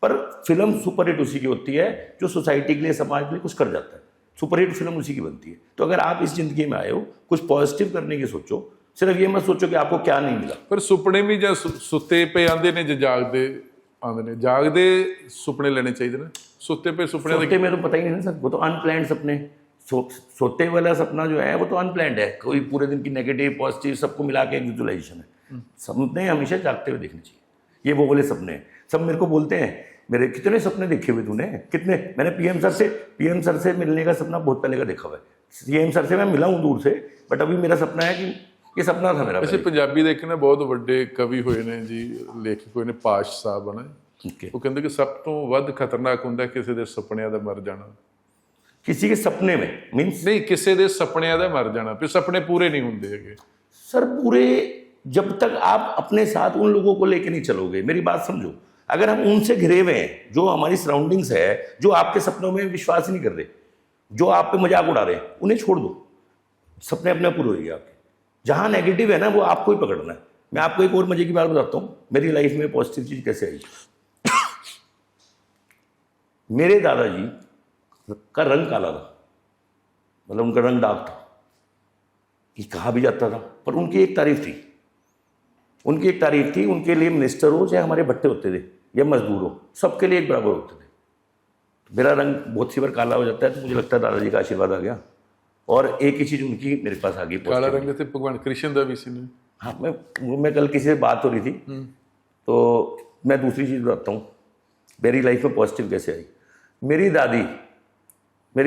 पर फिल्म सुपरहिट उसी की होती है जो सोसाइटी के लिए, समाज के लिए कुछ कर जाता है। सुपरहिट फिल्म उसी की बनती है। तो अगर आप इस ज़िंदगी में आए हो, कुछ पॉजिटिव करने की सोचो, सिर्फ ये मत सोचो कि आपको क्या नहीं मिला। ਪਰ ਸੁਪਨੇ ਵੀ ਜਾਂ ਸੁੱਤੇ ਪਏ ਆਉਂਦੇ ਨੇ, ਜੇ ਜਾਗਦੇ आते ने, जागते सुपने लेने चाहिए ना, सोते पे सुपने सोते में तो पता ही नहीं ना सर, वो तो अनप्लैंड सपने। सोते वाला सपना जो है वो तो अनप्लैंड है, कोई पूरे दिन की नेगेटिव पॉजिटिव सबको मिला के एक विजुअलाइजेशन है। सपने हमेशा जागते हुए देखने चाहिए। ये वो वाले सपने हैं। सब मेरे को बोलते हैं, मेरे कितने सपने देखे हुए तूने, कितने? मैंने पीएम सर से मिलने का सपना बहुत पहले का देखा हुआ है। सीएम सर से मैं मिला हूँ दूर से, बट अभी मेरा सपना है कि ये सपना था मेरा। वैसे पंजाबी ਦੇ ਇੱਕ ਨਾ ਬਹੁਤ ਵੱਡੇ ਕਵੀ ਹੋਏ ਨੇ ਜੀ, ਲੇਖਕ ਹੋਏ ਨੇ, ਪਾਸ਼ ਸਾਹਿਬ ਹਨ। ਉਹ ਕਹਿੰਦੇ ਕਿ ਸਭ ਤੋਂ ਵੱਧ ਖਤਰਨਾਕ ਹੁੰਦਾ ਕਿਸੇ ਦੇ ਸੁਪਨਿਆਂ ਦਾ ਮਰ ਜਾਣਾ। किसी के सपने में मीन्स ਨਹੀਂ, ਕਿਸੇ ਦੇ ਸੁਪਨਿਆਂ ਦਾ ਮਰ जाना, फिर सपने पूरे नहीं होंगे ਹੈਗੇ। सर पूरे जब तक आप अपने साथ उन लोगों को लेके नहीं चलोगे, मेरी बात समझो। अगर हम उनसे घिरे हुए हैं, जो हमारी सराउंडिंग्स है, जो आपके सपनों में विश्वास ही नहीं कर रहे, जो आप पे मजाक उड़ा रहे हैं, उन्हें छोड़ दो, सपने अपने पूरे होंगे आपके। जहाँ नेगेटिव है ना, वो आपको ही पकड़ना है। मैं आपको एक और मजे की बात बताता हूँ, मेरी लाइफ में पॉजिटिव चीज़ कैसे आई। मेरे दादाजी का रंग काला था, मतलब उनका रंग डार्क था, ये कहा भी जाता था, पर उनकी एक तारीफ थी, उनके लिए मिनिस्टर हो चाहे हमारे भट्टे होते थे या मजदूर हो, सबके लिए एक बराबर होते थे। तो मेरा रंग बहुत सी बार काला हो जाता है, तो मुझे लगता है दादाजी का आशीर्वाद आ गया, और एक ही चीज़ उनकी मेरे पास आ गई। काला रंग से भगवान कृष्ण का भी सी ने। हाँ, मैं कल किसी से बात हो रही थी, तो मैं दूसरी चीज़ बताता हूँ मेरी लाइफ में पॉजिटिव कैसे आई। मेरी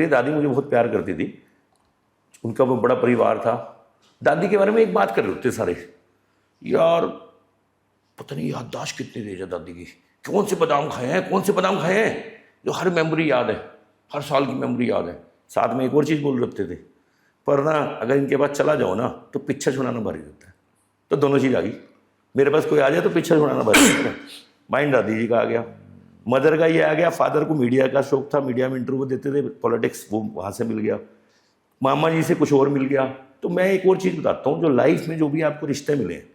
दादी मुझे बहुत प्यार करती थी, उनका वो बड़ा परिवार था। दादी के बारे में एक बात कर रहे होते सारे, यार पता नहीं याददाश्त कितनी तेज है दादी की, कौन से बादाम खाए हैं जो हर मेमोरी याद है, हर साल की मेमोरी याद है। साथ में एक और चीज़ बोल रखते थे, पर ना अगर इनके पास चला जाओ ना तो पीछा छुड़ाना भारी होता है। तो दोनों चीज़ आ गई, मेरे पास कोई आ जाए तो पीछा छुड़ाना भारी होता है। माइंड दादी जी का आ गया, मदर का ये आ गया। फादर को मीडिया का शौक था, मीडिया में इंटरव्यू देते थे, पॉलिटिक्स, वो वहाँ से मिल गया। मामा जी से कुछ और मिल गया। तो मैं एक और चीज़ बताता हूँ, जो लाइफ में जो भी आपको रिश्ते मिले हैं,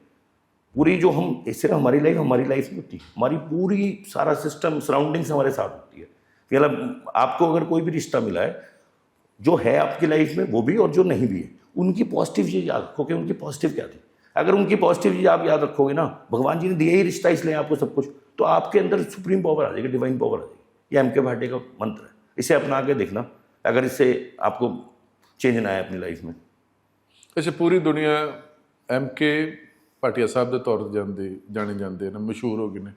पूरी जो हम, सिर्फ हमारी लाइफ में होती है, हमारी पूरी सारा सिस्टम, सराउंडिंग्स हमारे साथ होती है। मतलब आपको अगर कोई भी रिश्ता मिला है जो है आपकी लाइफ में, वो भी और जो नहीं भी है, उनकी पॉजिटिव चीज़ याद रखो कि उनकी पॉजिटिव क्या थी। अगर उनकी पॉजिटिव चीज़ आप याद रखोगे ना, भगवान जी ने दिया ही रिश्ता इसलिए आपको सब कुछ, तो आपके अंदर सुप्रीम पावर आ जाएगी, डिवाइन पावर आ जाएगी। ये एम के भाटिया का मंत्र है, इसे अपना के देखना, अगर इससे आपको चेंज ना आए अपनी लाइफ में। ਅੱਛਾ, ਪੂਰੀ ਦੁਨੀਆ ਐਮ ਕੇ ਭਾਟੀਆ ਸਾਹਿਬ ਦੇ ਤੌਰ ਤੇ ਜਾਣੇ ਜਾਂਦੇ ਨੇ, ਮਸ਼ਹੂਰ ਹੋ ਗਏ ਨੇ।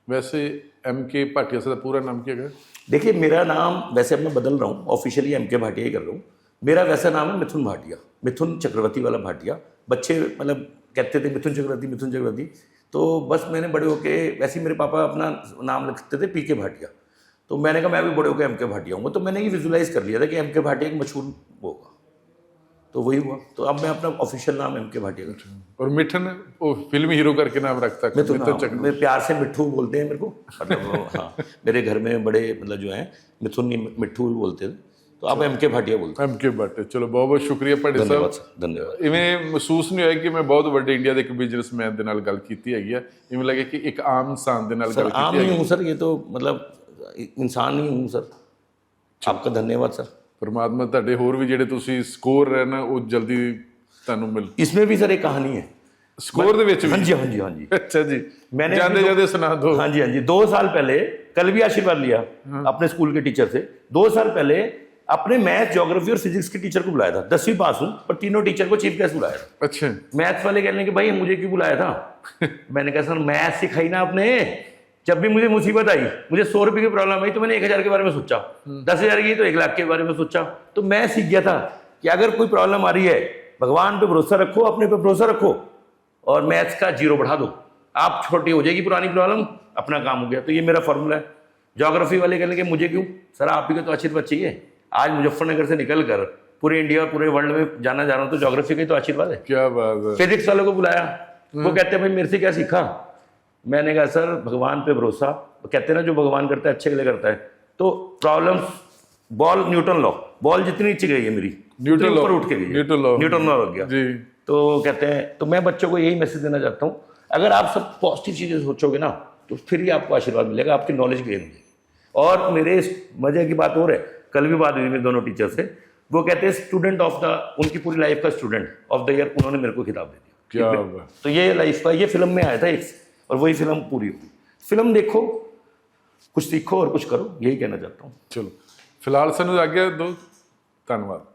ਵੈਸੇ ਐਮ ਕੇ ਭਾਟੀਆ ਸਾਹਿਬ ਦਾ ਪੂਰਾ ਨਾਮ ਕੀ ਹੈਗਾ? देखिए मेरा नाम वैसे अब मैं बदल रहा हूँ, ऑफिशियली एम के भाटिया ही कर रहा हूँ। मेरा वैसा नाम है मिथुन भाटिया, मिथुन चक्रवर्ती वाला भाटिया। बच्चे मतलब कहते थे मिथुन चक्रवर्ती, मिथुन चक्रवर्ती, तो बस मैंने बड़े होके, वैसे ही मेरे पापा अपना नाम लिखते थे पी के भाटिया, तो मैंने कहा मैं भी बड़े होकर एम के भाटिया हूँ। तो मैंने ये विजुलाइज कर लिया था कि एम के भाटिया एक मशहूर होगा, तो वही हुआ। तो अब मैं अपना ऑफिशियल नाम एम के भाटिया का। और मिठन वो फिल्मी हीरो करके नाम रखता है, मिथुन, मिथुन हाँ, चक्रवर्ती। मैं प्यार से मिट्ठू बोलते हैं मेरे को, मतलब हाँ, मेरे घर में बड़े मतलब जो हैं मिथुन नहीं मिट्ठू भी बोलते थे, तो आप एम के भाटिया बोलते एम के भाटिया। चलो बहुत बहुत शुक्रिया ਭਾਟੀਆ हैं। धन्यवाद ਸਾਹਿਬ। सर, धन्यवाद। ਇਵੇਂ ਮਹਿਸੂਸ ਨਹੀਂ ਹੋਇਆ ਕਿ ਮੈਂ ਬਹੁਤ ਵੱਡੇ ਇੰਡੀਆ ਦੇ ਇੱਕ ਬਿਜ਼ਨਸਮੈਨ ਦੇ ਨਾਲ ਗੱਲ ਕੀਤੀ ਹੈਗੀ ਆ, ਇਵੇਂ ਲੱਗੇ ਕਿ ਇੱਕ ਆਮ ਇਨਸਾਨ ਦੇ ਨਾਲ ਗੱਲ सर आम ਕੀਤੀ नहीं ਹੈਗੀ। हूँ सर, ये तो मतलब इंसान ही हूँ सर। आपका धन्यवाद सर। ਪਰਮਾਤਮਾ ਤੁਹਾਡੇ ਹੋਰ ਵੀ ਜਿਹੜੇ ਤੁਸੀਂ ਸਕੋਰ ਰਹੇ ਨਾ ਉਹ ਜਲਦੀ ਤੁਹਾਨੂੰ ਮਿਲ। इसमें भी सर एक कहानी है। ਸਕੋਰ ਦੇ ਵਿੱਚ हाँ ਵੀ? जी, हाँ जी, हाँ जी। ਅੱਛਾ जी, मैंने ਜਾਂਦੇ ਜਾਂਦੇ ਸੁਣਾ ਦਿਓ। हाँ जी, हाँ जी। 2 साल पहले, कल भी आशीर्वाद लिया अपने स्कूल के टीचर से। 2 साल पहले अपने मैथ, ज्योग्राफी और फिजिक्स के टीचर को बुलाया था। 10वीं पास हूँ, पर तीनों टीचर को चीफ गेस्ट बुलाया था। अच्छा, मैथ्स वाले कहने कि भाई मुझे क्यों बुलाया था? मैंने कहा सर मैथ सिखाई ना आपने, जब भी मुझे मुसीबत आई, मुझे 100 रुपये की प्रॉब्लम आई तो मैंने 1000 के बारे में सोचा, 10,000 की तो 1 लाख के बारे में सोचा। तो मैं सीख गया था कि अगर कोई प्रॉब्लम आ रही है, भगवान पे भरोसा रखो, अपने पे भरोसा रखो और मैथ्स का 0 बढ़ा दो, आप छोटी हो जाएगी पुरानी प्रॉब्लम, अपना काम हो गया। तो ये मेरा फॉर्मूला है। ज्योग्राफी वाले कहने के मुझे क्यों सर, आप ही को तो आशीर्वाद चाहिए। आज मुजफ्फरनगर से निकल कर पूरे इंडिया और पूरे वर्ल्ड में जाना जा रहा हूँ, तो ज्योग्राफी का ही तो आशीर्वाद है। क्या बात है। फिजिक्स वालों को बुलाया, वो कहते हैं भाई मेरे से क्या सीखा? मैंने कहा सर भगवान पे भरोसा, कहते हैं ना जो भगवान करता है अच्छे के लिए करता है। तो problems, ball Newton law, ball जितनी नीचे गई है मेरी न्यूटन उतनी लॉ, ऊपर उठ के गई है। न्यूटन लॉ लग गया जी। तो कहते हैं, तो मैं बच्चों को यही मैसेज देना चाहता हूँ, अगर आप सब पॉजिटिव चीज़ें सोचोगे ना तो फिर ही आपको आशीर्वाद मिलेगा, आपकी नॉलेज गेन हो जाएगी। और मेरे इस मजे की बात और है, कल भी बात हुई मेरे दोनों टीचर से, वो कहते हैं स्टूडेंट ऑफ द, उनकी पूरी लाइफ का स्टूडेंट ऑफ द ईयर उन्होंने मेरे को खिताब दे दिया। क्या बात। तो ये लाइफ का, ये फिल्म में आया था एक, और वही फिल्म पूरी हुई। फिल्म देखो, कुछ सीखो और कुछ करो, यही कहना चाहता हूँ। चलो फिलहाल ਸਾਨੂੰ आज्ञा दो, धन्यवाद।